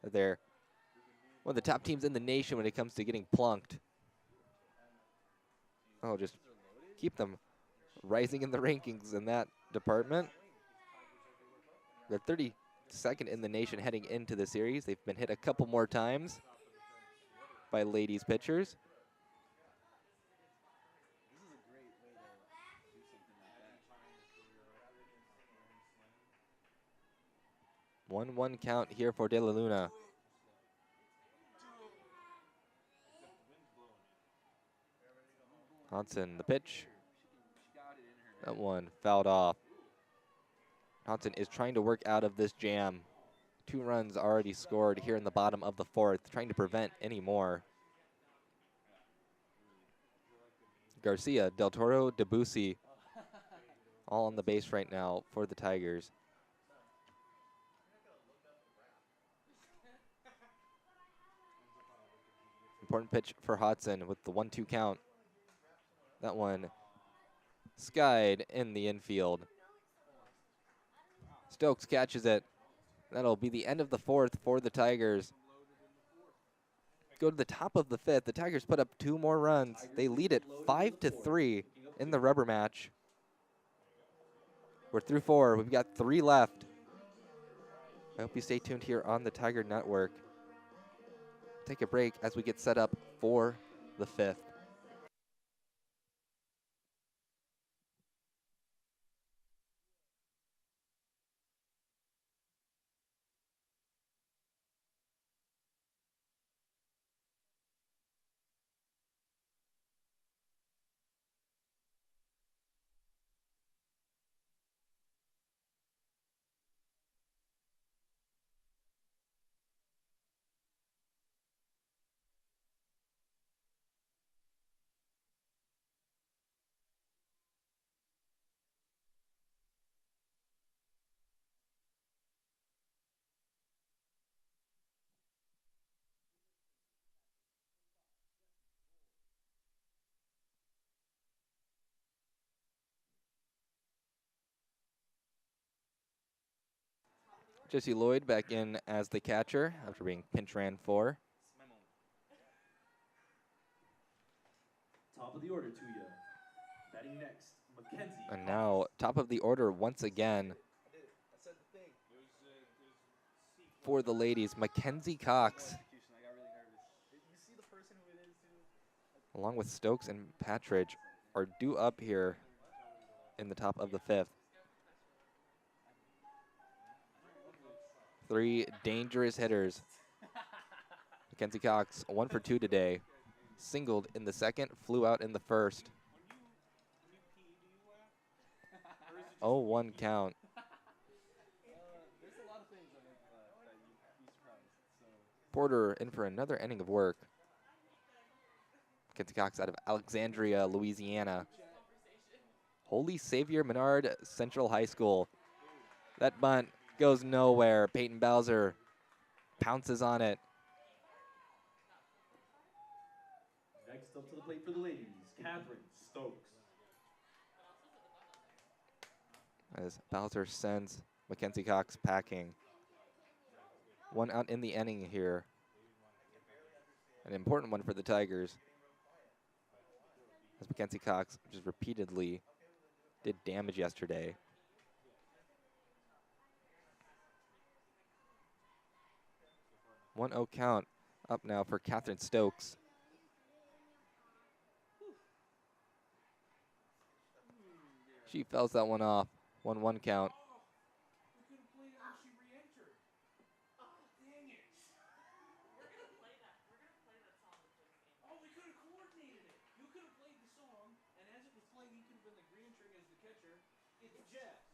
They're one of the top teams in the nation when it comes to getting plunked. Oh, just keep them rising in the rankings in that department. They're 32nd in the nation heading into the series. They've been hit a couple more times by ladies pitchers. This is a great way to do something like that. 1-1 count here for De La Luna. Hodson, the pitch. That one fouled off. Hodson is trying to work out of this jam. 2 runs already scored here in the bottom of the 4th, trying to prevent any more. Garcia, Del Toro, Debussy, all on the base right now for the Tigers. Important pitch for Hodson with the 1-2 count. That one skied in the infield. Stokes catches it. That'll be the end of the 4th for the Tigers. Go to the top of the 5th. The Tigers put up 2 more runs. They lead it 5-3 in the rubber match. We're through 4. We've got 3 left. I hope you stay tuned here on the Tiger Network. Take a break as we get set up for the 5th. Jesse Lloyd back in as the catcher after being pinch ran for. Top of the order to you. Batting next, Mackenzie. And now top of the order once again for the ladies, Mackenzie Cox. I got really nervous. You see the person who it is too? Along with Stokes and Patridge are due up here in the top of the 5th. Three dangerous hitters. Mackenzie Cox, 1 for 2 today. Singled in the second, flew out in the first. When you pee, do you laugh? Or is it just 0-1 count. There's a lot of things that make that you'd be surprised. So Porter in for another inning of work. Mackenzie Cox out of Alexandria, Louisiana. Holy Savior Menard Central High School. That bunt goes nowhere. Peyton Bowser pounces on it. Next up to the plate for the ladies, Catherine Stokes. As Bowser sends Mackenzie Cox packing. 1 out in the inning here. An important one for the Tigers. As Mackenzie Cox just repeatedly did damage yesterday. One 0 count up now for Catherine Stokes. She fouls that one off. 1-1 count. we could have played how she re-entered. Dang it. We're gonna play that song before the game. Oh, we could have coordinated it. You could have played the song, and as it was playing, you could have been like re-entering as the catcher. It's Jeff.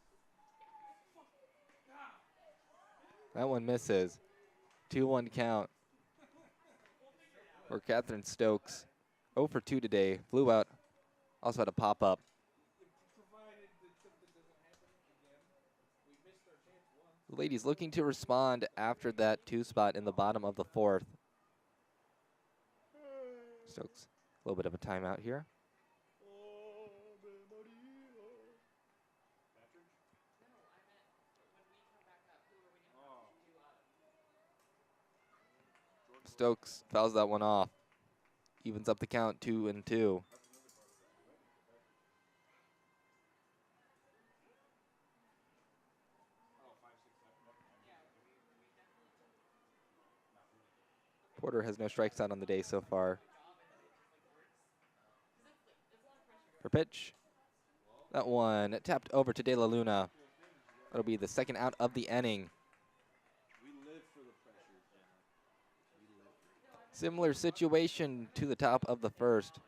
Fuck. Ah. That one misses. 2-1 count for Catherine Stokes. 0 for 2 today. Flew out. Also had a pop-up. Provided that something doesn't happen again. We missed our chance once. The ladies looking to respond after that 2 spot in the bottom of the 4th. Stokes, a little bit of a timeout here. Stokes fouls that one off. Evens up the count 2-2. Porter has no strikes out on the day so far. For pitch. That one tapped over to De La Luna. That'll be the second out of the inning. we live for the pressure, family. We live for it. Similar situation to the top of the first,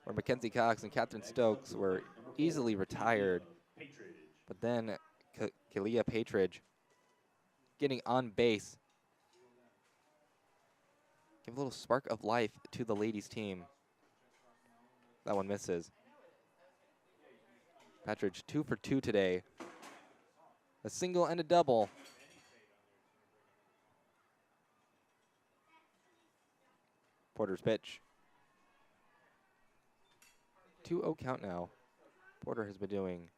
where Mackenzie Cox and Catherine Stokes were easily retired. But then Kalia Patridge getting on base. Give a little spark of life to the ladies team. That one misses. Patridge 2 for 2 today. A single and a double. Porter's pitch. 2-0 count now. Porter has been doing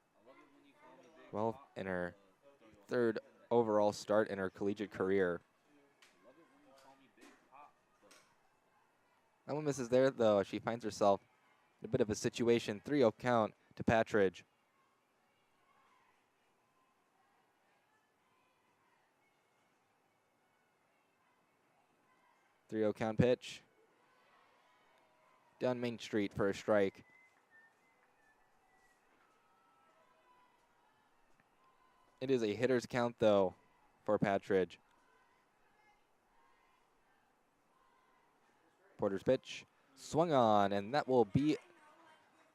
well in her 3rd overall start in her collegiate career. That one misses there, though. She finds herself in a bit of a situation. 3-0 count to Patridge. .30 count pitch. Down Main Street for a strike. It is a hitter's count, though, for Patridge. Porter's pitch. Swung on, and that will be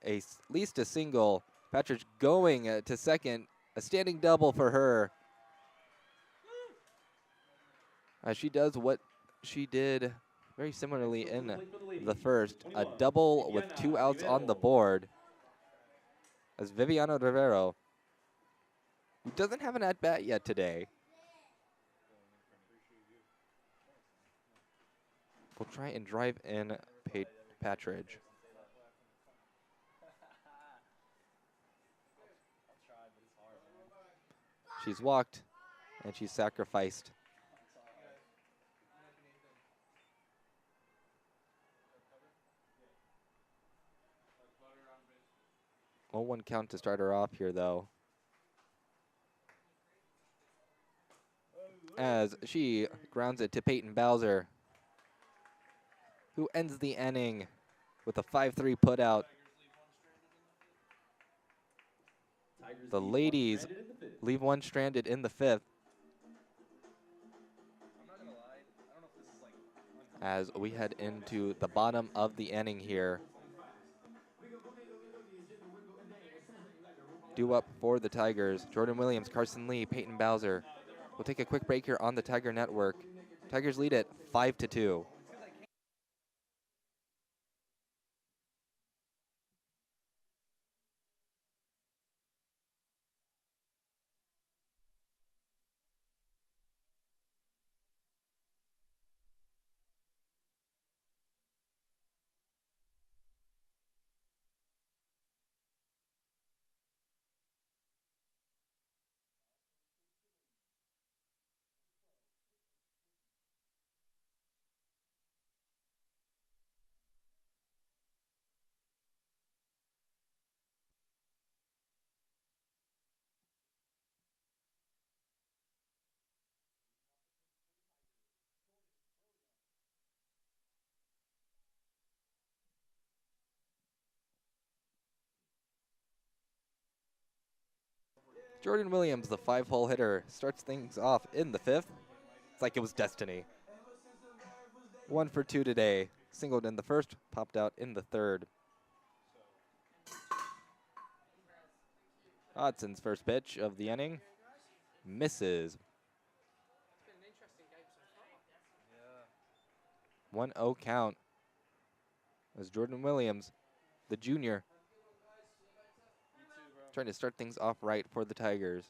at least a single. Patridge going to second. A standing double for her. She does what she did very similarly in the first. A double with 2 outs on the board. As Viviana Rivero, who doesn't have an at-bat yet today, will try and drive in Patridge. She's walked, and she's sacrificed. 0-1 count to start her off here, though. As she grounds it to Peyton Bowser, who ends the inning with a 5-3 putout. The ladies leave one stranded in the 5th. as we head into the bottom of the inning here. Due up for the Tigers, Jordan Williams, Carson Lee, Peyton Bowser. We'll take a quick break here on the Tiger Network. Tigers lead it 5-2. Jordan Williams, the 5-hole hitter, starts things off in the 5th. It's like it was destiny. 1 for 2 today. Singled in the 1st, popped out in the 3rd. Hodson's first pitch of the inning misses. 1-0 count as Jordan Williams, the junior, trying to start things off right for the Tigers.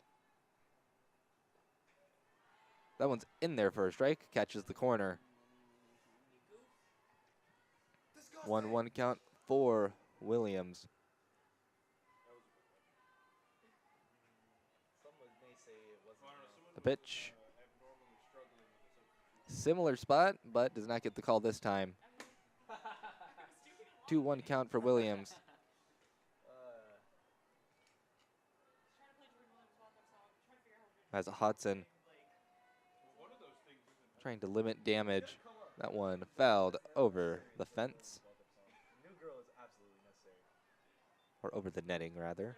That one's in there for a strike, catches the corner. 1-1 count for Williams. The pitch. Similar spot, but does not get the call this time. 2-1 count for Williams. As Hodson trying to limit damage. That one fouled over the fence. Or over the netting, rather.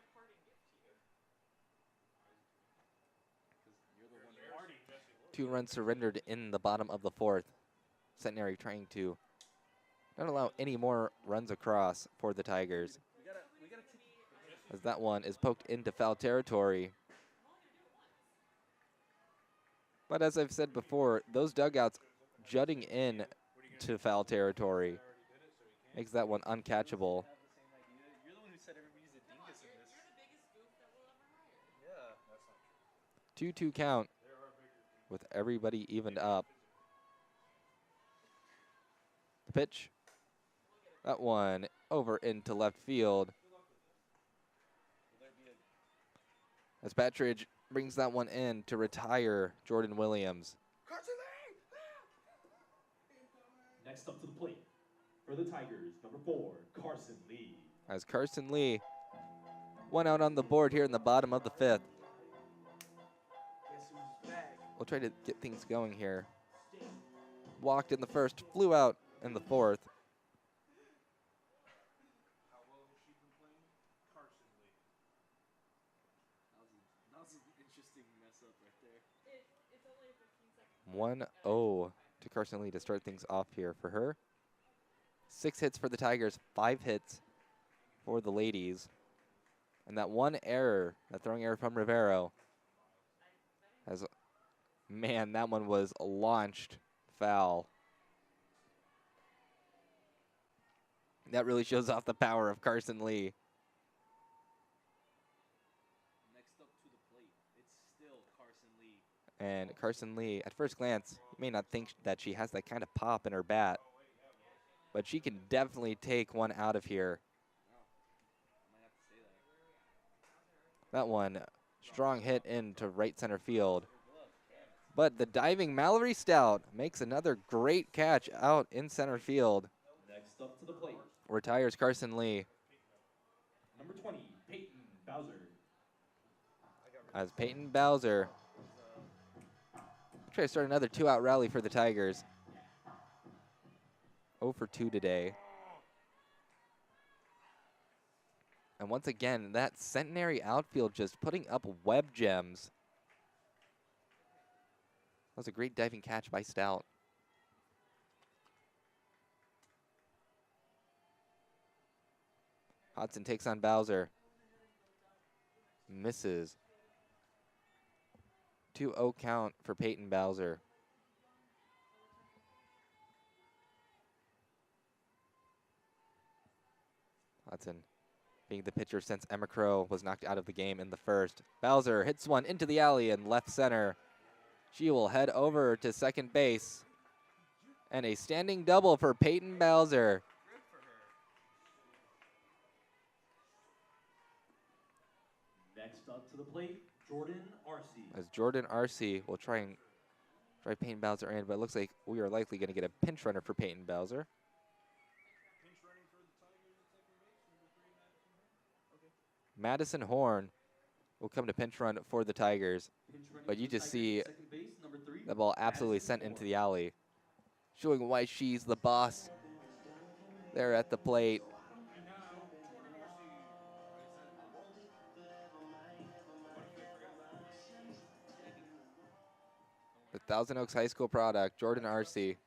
Two runs surrendered in the bottom of the 4th. Centenary trying to not allow any more runs across for the Tigers. As that one is poked into foul territory. But as I've said before, those dugouts jutting in to foul territory makes that one uncatchable. 2-2 count with everybody evened up. The pitch. That one over into left field. As Patridge brings that one in to retire Jordan Williams. Next up to the plate for the Tigers, number 4, Carson Lee. As Carson Lee, one out on the board here in the bottom of the 5th. We'll try to get things going here. Walked in the 1st, flew out in the 4th. How well has she been playing? Carson Lee. That was an interesting mess up right there. It's only a 15-second. 1-0 to Carson Lee to start things off here for her. 6 hits for the Tigers, 5 hits for the ladies. And that one error, that throwing error from Rivero, has, man, that one was launched foul. That really shows off the power of Carson Lee. Next up to the plate, it's still Carson Lee. And Carson Lee, at first glance, you may not think that she has that kind of pop in her bat, but she can definitely take one out of here. I might have to say that. That one, strong hit into right center field. But the diving Mallory Stout makes another great catch out in center field. Next up to the plate, Retires Carson Lee number 20, Peyton Bowser. as Peyton Bowser try to start another 2-out rally for the Tigers. 0 for 2 today. And once again, that Centenary outfield just putting up web gems. That was a great diving catch by Stout. Hodson takes on Bowser. Misses. 2-0 count for Peyton Bowser. Hodson being the pitcher since Emma Crow was knocked out of the game in the first. Bowser hits one into the alley in left center. She will head over to second base. And a standing double for Peyton Bowser. Next up to the plate, Jordan Arcee. As Jordan Arcee will try Peyton Bowser in, but it looks like we are likely going to get a pinch runner for Peyton Bowser. Madison Horn will come to pinch run for the Tigers. But you just see the ball absolutely sent into the alley, showing why she's the boss there at the plate. The Thousand Oaks High School product, Jordan Arcee,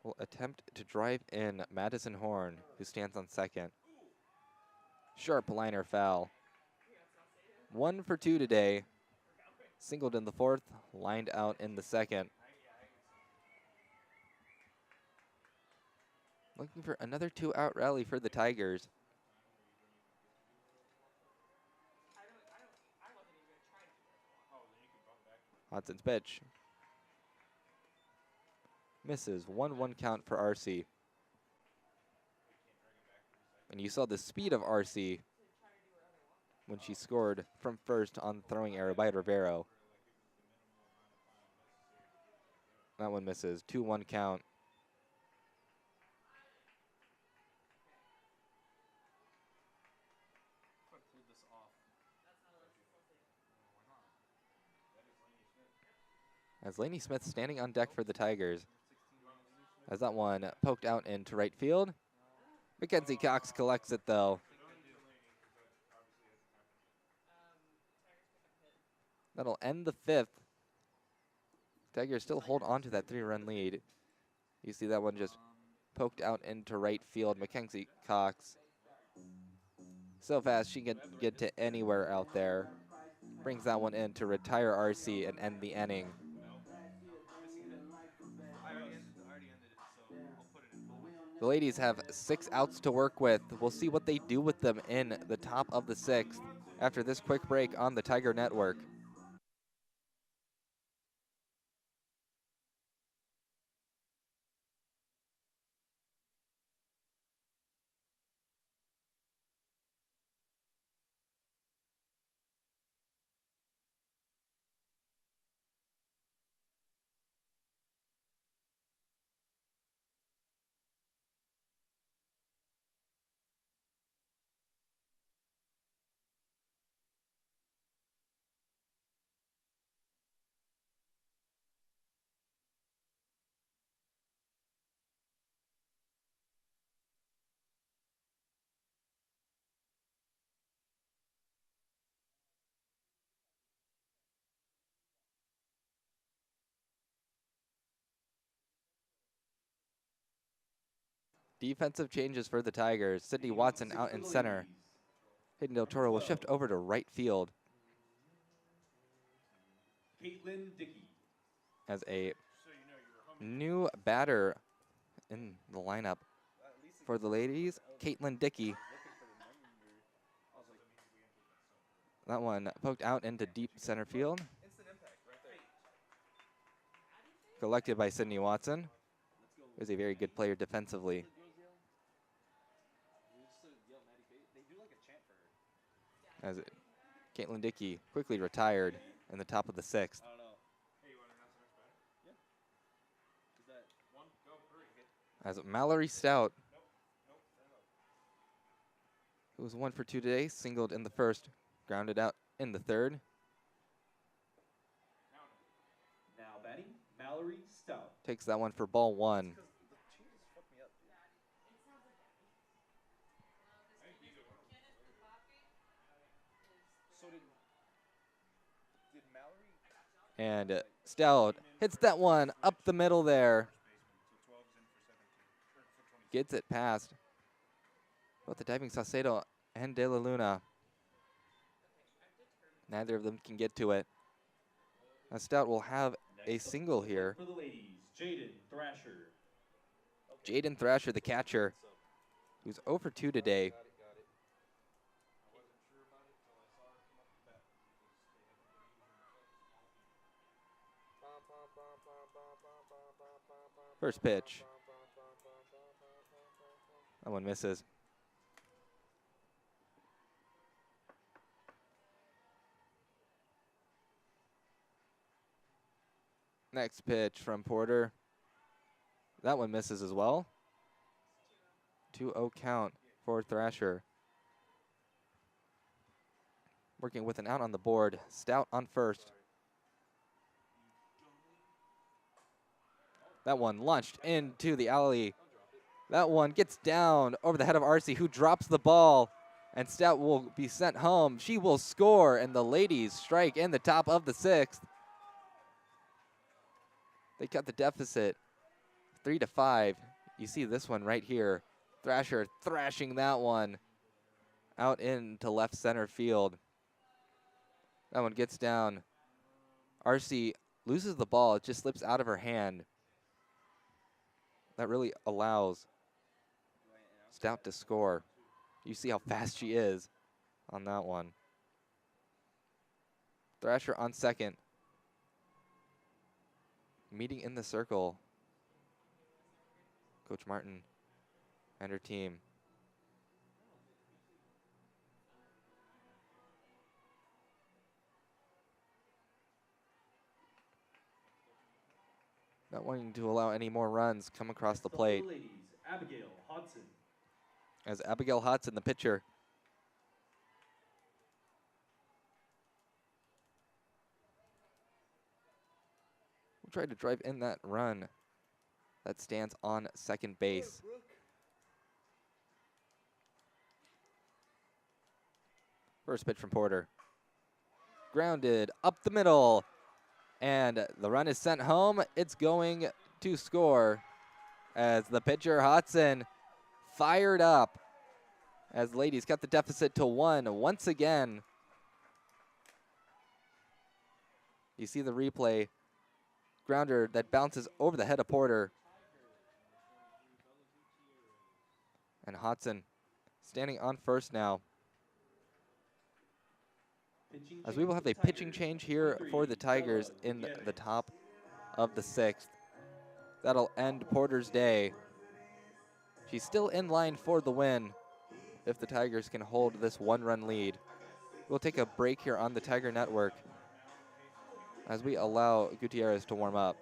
will attempt to drive in Madison Horn, who stands on second. Sharp liner foul. 1 for 2 today. Singled in the fourth, lined out in the second. Looking for another 2-out rally for the Tigers. Hodson's pitch. Misses. 1-1 count for Arcee. And you saw the speed of Arcee when she scored from first on throwing error by Rivero. That one misses. 2-1 count. As Lainey Smith standing on deck for the Tigers. As that one poked out into right field. Mackenzie Cox collects it though. That'll end the fifth. Tigers still hold on to that 3-run lead. You see that one just poked out into right field. Mackenzie Cox. So fast she can get to anywhere out there. Brings that one in to retire Arcee and end the inning. The ladies have 6 outs to work with. We'll see what they do with them in the top of the 6th after this quick break on the Tiger Network. Defensive changes for the Tigers. Sydney Watson out in center. Hayden Del Toro will shift over to right field. Caitlin Dickey. As a new batter in the lineup for the ladies, Caitlin Dickey. That one poked out into deep center field. Collected by Sydney Watson. Is a very good player defensively. As Caitlin Dickey quickly retired in the top of the 6th. As Mallory Stout, who was 1 for 2 today, singled in the first, grounded out in the third. Now batting, Mallory Stout. Takes that one for ball 1. And Stout hits that one up the middle there. gets it past both the diving Saucedo and De La Luna. Neither of them can get to it. Now Stout will have a single here. For the ladies, Jaden Thrasher. Jaden Thrasher, the catcher, who's 0 for 2 today. Got it. I wasn't sure about it until I saw her come up the bat because they haven't been using the First pitch. That one misses. Next pitch from Porter. That one misses as well. 2-0 count for Thrasher. Working with an out on the board. Stout on first. That one launched into the alley. That one gets down over the head of Arcee, who drops the ball, and Stout will be sent home. She will score, and the ladies strike in the top of the 6th. They cut the deficit 3-5. You see this one right here. Thrasher thrashing that one out into left center field. That one gets down. Arcee loses the ball. It just slips out of her hand. That really allows Stout to score. You see how fast she is on that one. Thrasher on second. Meeting in the circle. Coach Martin and her team. Not wanting to allow any more runs come across the plate. Ladies, Abigail Hodson. As Abigail Hodson, the pitcher, will try to drive in that run that stands on second base. First pitch from Porter. Grounded up the middle. And the run is sent home. It's going to score as the pitcher, Hodson, fired up as the ladies cut the deficit to 1 once again. You see the replay. Grounder that bounces over the head of Porter. And Hodson standing on first now. As we will have a pitching change here for the Tigers in the top of the 6th. That'll end Porter's day. She's still in line for the win if the Tigers can hold this 1-run lead. We'll take a break here on the Tiger Network as we allow Gutierrez to warm up.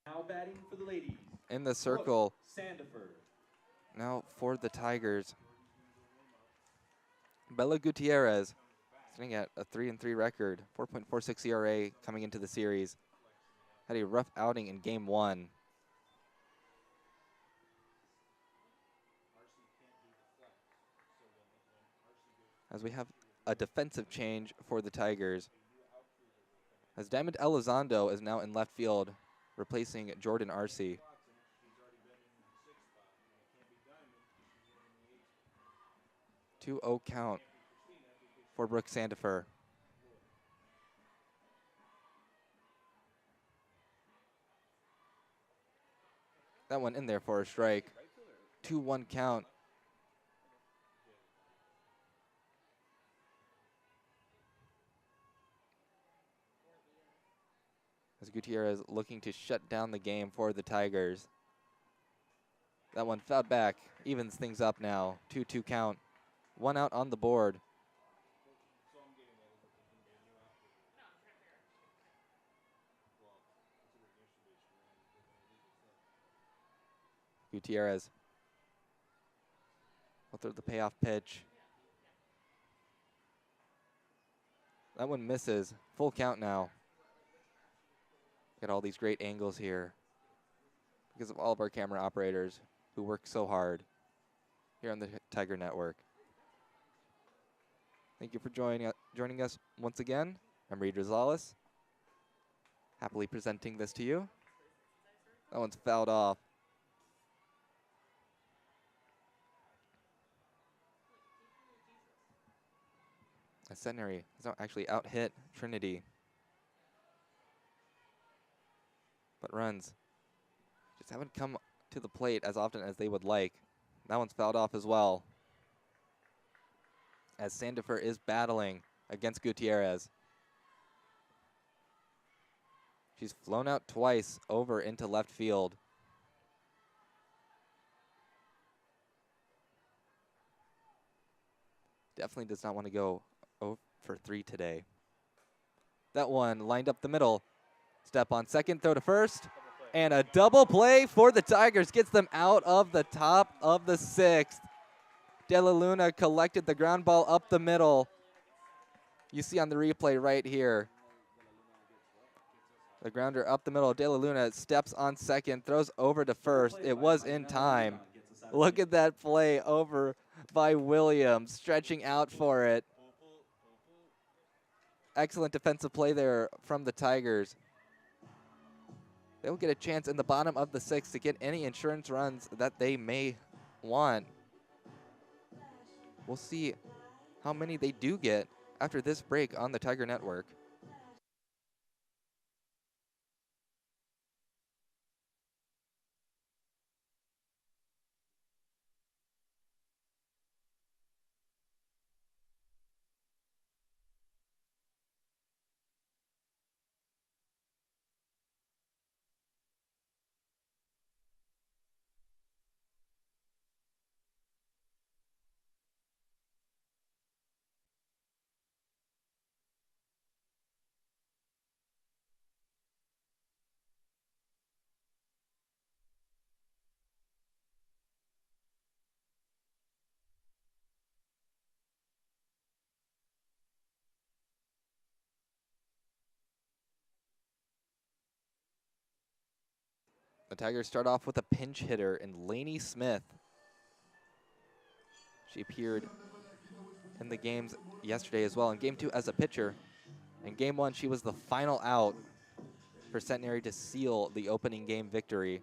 Now batting for the ladies. In the circle, Sandiford. now for the Tigers. Bella Gutierrez sitting at a 3-3 record, 4.46 ERA coming into the series. Had a rough outing in game 1. As we have a defensive change for the Tigers. As Diamond Elizondo is now in left field, replacing Jordan Arcee. 2-0 count for Brooke Sandifer. That one in there for a strike. 2-1 count. As Gutierrez looking to shut down the game for the Tigers. That one fouled back, evens things up now. 2-2 count. 1 out on the board. Gutierrez will throw the payoff pitch. That one misses. Full count now. Get all these great angles here because of all of our camera operators who work so hard here on the Tiger Network. Thank you for joining us once again. I'm Reed Rosales, happily presenting this to you. That one's fouled off. Centenary has actually out-hit Trinity. But runs just haven't come to the plate as often as they would like. That one's fouled off as well. As Sandifer is battling against Gutierrez. She's flown out twice over into left field. Definitely does not want to go 0 for 3 today. That one lined up the middle. Step on second, throw to first. And a double play for the Tigers gets them out of the top of the 6th. De La Luna collected the ground ball up the middle. You see on the replay right here. The grounder up the middle. De La Luna steps on second, throws over to first. It was in time. Look at that play over by Williams, stretching out for it. Excellent defensive play there from the Tigers. They'll get a chance in the bottom of the 6th to get any insurance runs that they may want. We'll see how many they do get after this break on the Tiger Network. The Tigers start off with a pinch hitter in Lainey Smith. She appeared in the games yesterday as well. In game 2 as a pitcher. In game 1, she was the final out for Centenary to seal the opening game victory.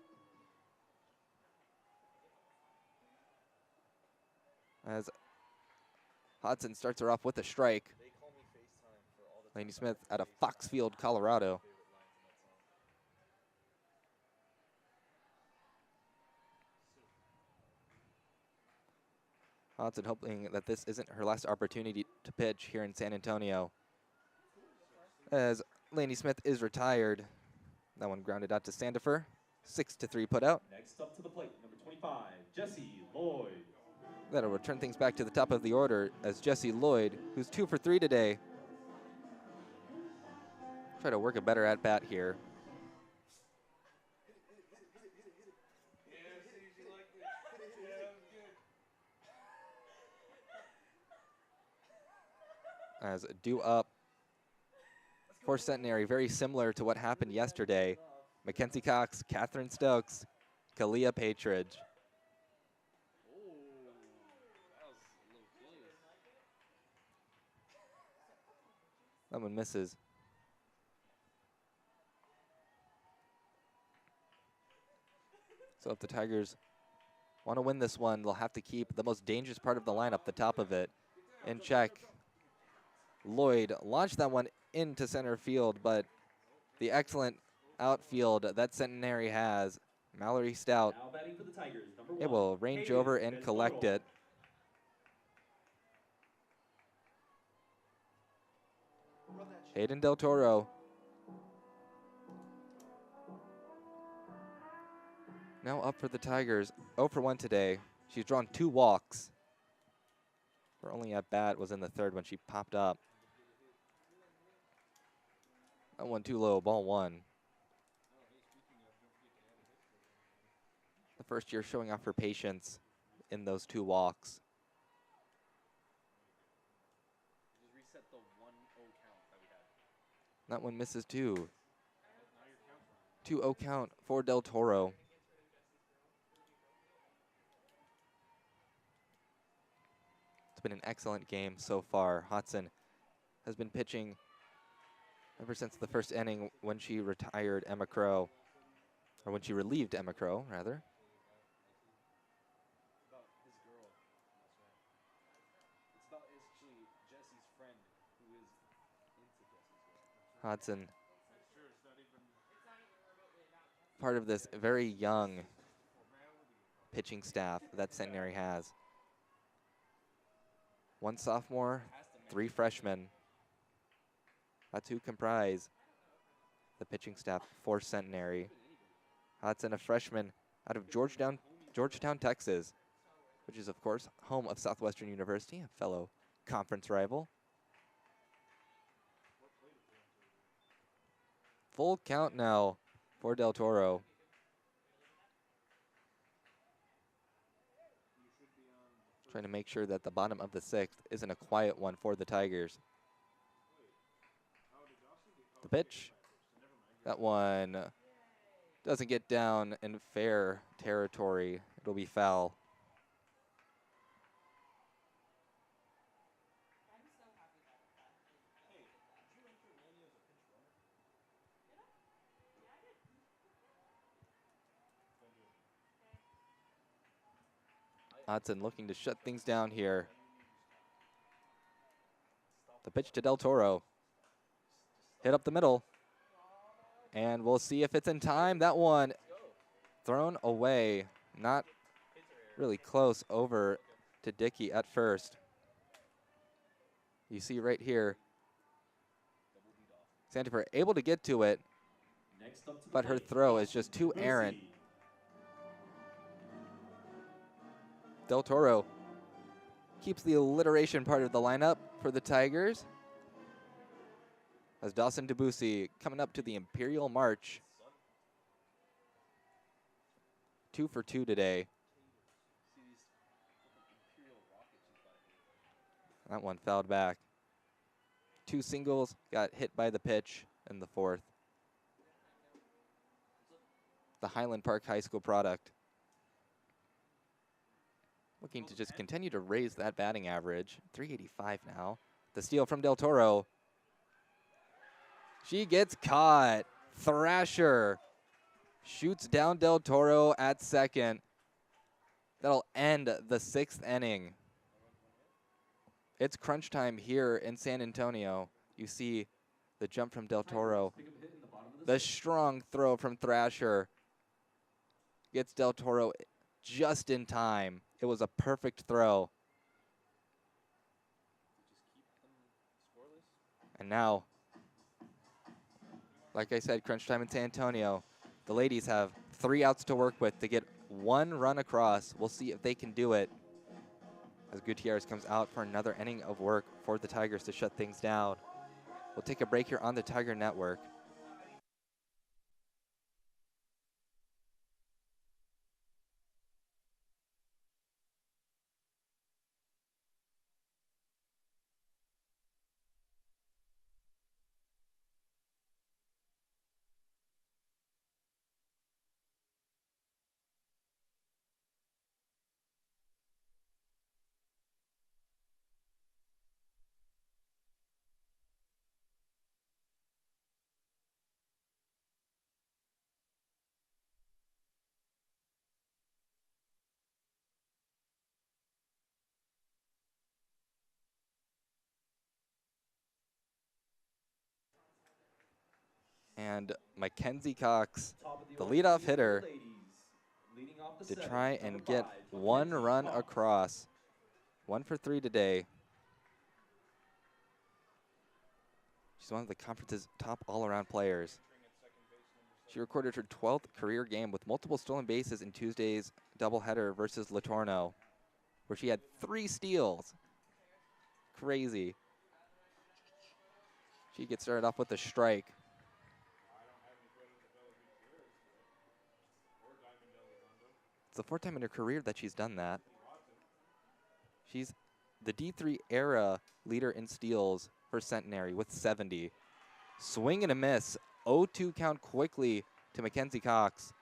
As Hodson starts her off with a strike. Lainey Smith out of Foxfield, Colorado. Hodson hoping that this isn't her last opportunity to pitch here in San Antonio. As Lainey Smith is retired. That one grounded out to Sandifer. 6-3 put out. Next up to the plate, number 25, Jesse Lloyd. That'll return things back to the top of the order as Jesse Lloyd, who's 2 for 3 today. Try to work a better at-bat here. As due up for Centenary, very similar to what happened yesterday. Mackenzie Cox, Catherine Stokes, Kalia Patridge. That one misses. So if the Tigers want to win this one, they'll have to keep the most dangerous part of the lineup, the top of it, in check. Lloyd launched that one into center field, but the excellent outfield that Centenary has Mallory Stout Now batting for the Tigers, number 1. it will range Hayden over and Del collect Toro. it. Hayden Del Toro. Now up for the Tigers. 0 for 1 today. She's drawn 2 walks. Her only at bat was in the 3rd when she popped up. That one too low, ball 1. The first year showing off her patience in those 2 walks. Just reset the 1-0 count that we had. That one misses too. 2-0 count for Del Toro. It's been an excellent game so far. Hodson has been pitching ever since the first inning when she retired Emma Crow, or when she relieved Emma Crow, rather. It's about his girl. That's right. It's about actually Jesse's friend who is into Jesse's girl. Hodson, part of this very young pitching staff that Centenary has. 1 sophomore, 3 freshmen. That's who comprise the pitching staff for Centenary. Hodson, a freshman out of Georgetown, Texas, which is, of course, home of Southwestern University, a fellow conference rival. Full count now for Del Toro. Trying to make sure that the bottom of the 6th isn't a quiet one for the Tigers. The pitch. That one doesn't get down in fair territory. It'll be foul. Hodson looking to shut things down here. The pitch to Del Toro. Hit up the middle. And we'll see if it's in time. That one thrown away. Not really close over to Dickey at first. You see right here, Sandifer able to get to it, Next up to the but her plate, throw is just too Boosie. errant. Del Toro keeps the alliteration part of the lineup for the Tigers. As Dawson Debussy coming up to the Imperial March. 2 for 2 today. That one fouled back. 2 singles, got hit by the pitch in the 4th. The Highland Park High School product. Looking to just continue to raise that batting average. 385 now. The steal from Del Toro. She gets caught. Thrasher shoots down Del Toro at second. That'll end the 6th inning. It's crunch time here in San Antonio. You see the jump from Del Toro. The strong throw from Thrasher gets Del Toro just in time. It was a perfect throw. And now, like I said, crunch time in San Antonio. The ladies have 3 outs to work with to get 1 run across. We'll see if they can do it. As Gutierrez comes out for another inning of work for the Tigers to shut things down. We'll take a break here on the Tiger Network. And Mackenzie Cox, the leadoff hitter, off the to seventh, try number and get 5, one Mackenzie run Cox. across. 1 for 3 today. She's one of the conference's top all-around players. She recorded her 12th career game with multiple stolen bases in Tuesday's doubleheader versus Latorno, where she had 3 steals. Crazy. She gets started off with a strike. It's the 4th time in her career that she's done that. She's the D3 era leader in steals for Centenary with 70. Swing and a miss. 0-2 count quickly to Mackenzie Cox.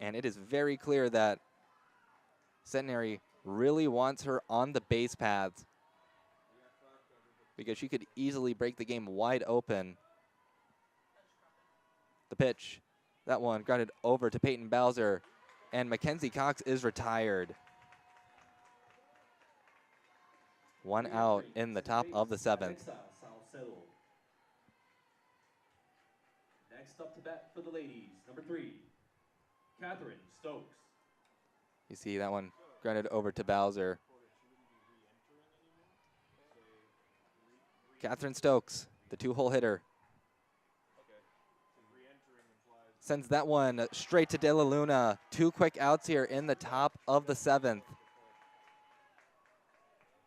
And it is very clear that Centenary really wants her on the base paths because she could easily break the game wide open. The pitch, that one grounded over to Peyton Bowser, and Mackenzie Cox is retired. 1 out in the top of the 7th. Alexa Salcedo. Next up to bat for the ladies, number 3, Catherine Stokes. You see that one grounded over to Bowser. Catherine Stokes, the 2-hole hitter, sends that one straight to De La Luna. 2 quick outs here in the top of the 7th.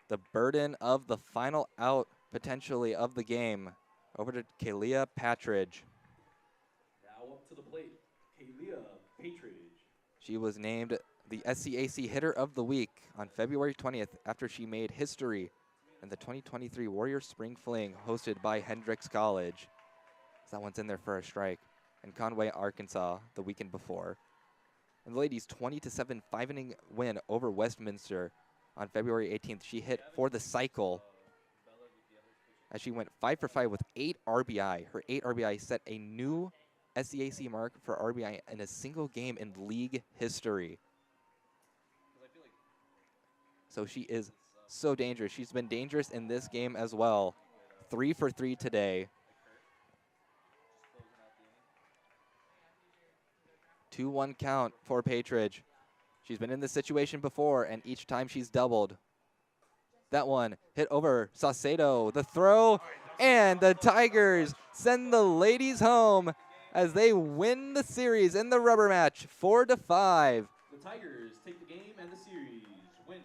The burden of the final out, potentially, of the game, over to Kalia Patridge. Now up to the plate, Kalia Patridge. She was named the SCAC Hitter of the Week on February 20th after she made history in the 2023 Warrior Spring Fling hosted by Hendrix College. So that one's in there for a strike. In Conway, Arkansas, the weekend before. And the ladies' 20-7 5-inning win over Westminster on February 18th. She hit for the cycle as she went 5 for 5 with 8 RBI. Her 8 RBI set a new SCAC mark for RBI in a single game in league history. So she is so dangerous. She's been dangerous in this game as well. 3 for 3 today. 2-1 count for Patridge. She's been in this situation before, and each time she's doubled. That one hit over Saucedo. The throw, and the Tigers send the ladies home as they win the series in the rubber match, 4-5. The Tigers take the game and the series. Win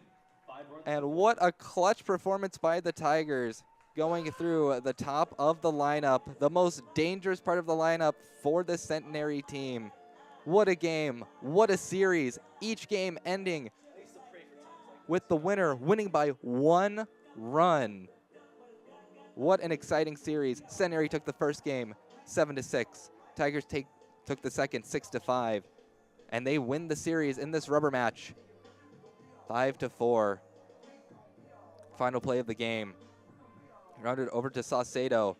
5 runs. And what a clutch performance by the Tigers, going through the top of the lineup, the most dangerous part of the lineup for the Centenary team. What a game, what a series. Each game ending with the winner winning by 1 run. What an exciting series. Centenary took the first game 7-6. Tigers took the second 6-5. And they win the series in this rubber match 5-4. Final play of the game. Rounded over to Saucedo.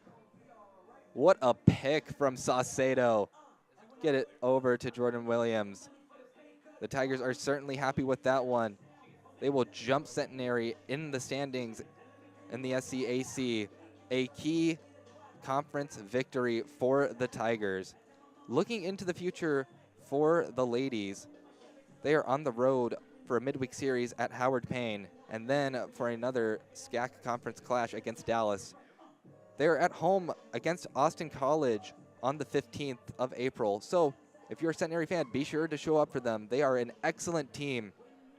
What a pick from Saucedo. Get it over to Jordan Williams. The Tigers are certainly happy with that one. They will jump Centenary in the standings in the SCAC. A key conference victory for the Tigers. Looking into the future for the ladies, they are on the road for a midweek series at Howard Payne, and then for another SCAC conference clash against Dallas. They're at home against Austin College on the 15th of April. So if you're a Centenary fan, be sure to show up for them. They are an excellent team,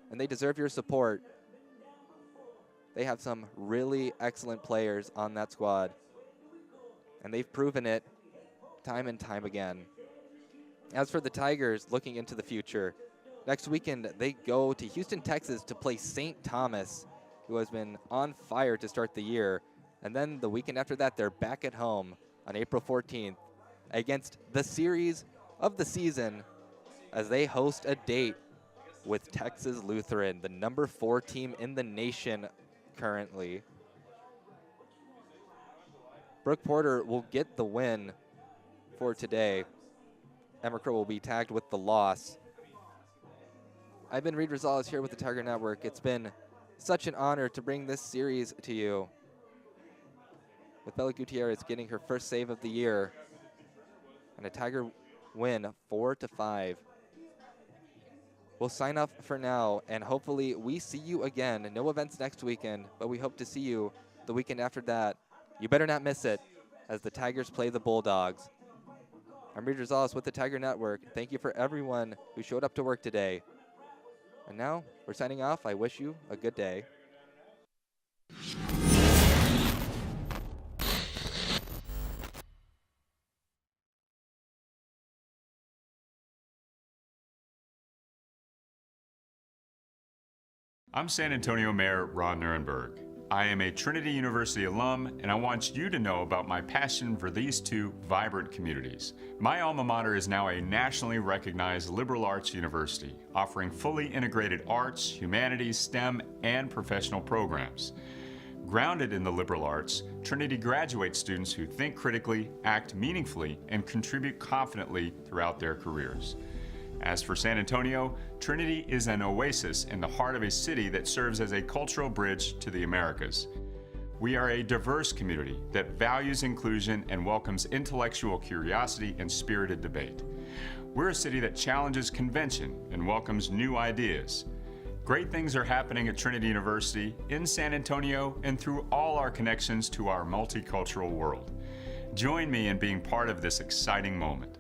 and they deserve your support. They have some really excellent players on that squad, and they've proven it time and time again. As for the Tigers, looking into the future, next weekend they go to Houston, Texas to play St. Thomas, who has been on fire to start the year. And then the weekend after that, they're back at home on April 14th against the series of the season as they host a date with Texas Lutheran, the number 4 team in the nation currently. Brooke Porter will get the win for today. Emma Crow will be tagged with the loss. I've been Reed Rosales here with the Tiger Network. It's been such an honor to bring this series to you, with Bella Gutierrez getting her first save of the year, and a Tiger win 4-5. We'll sign off for now, and hopefully we see you again. No events next weekend, but we hope to see you the weekend after that. You better not miss it as the Tigers play the Bulldogs. I'm Reed Rosales with the Tiger Network. Thank you for everyone who showed up to work today. And now we're signing off. I wish you a good day. I'm San Antonio Mayor Ron Nirenberg. I am a Trinity University alum, and I want you to know about my passion for these two vibrant communities. My alma mater is now a nationally recognized liberal arts university, offering fully integrated arts, humanities, STEM, and professional programs. Grounded in the liberal arts, Trinity graduates students who think critically, act meaningfully, and contribute confidently throughout their careers. As for San Antonio, Trinity is an oasis in the heart of a city that serves as a cultural bridge to the Americas. We are a diverse community that values inclusion and welcomes intellectual curiosity and spirited debate. We're a city that challenges convention and welcomes new ideas. Great things are happening at Trinity University, in San Antonio, and through all our connections to our multicultural world. Join me in being part of this exciting moment.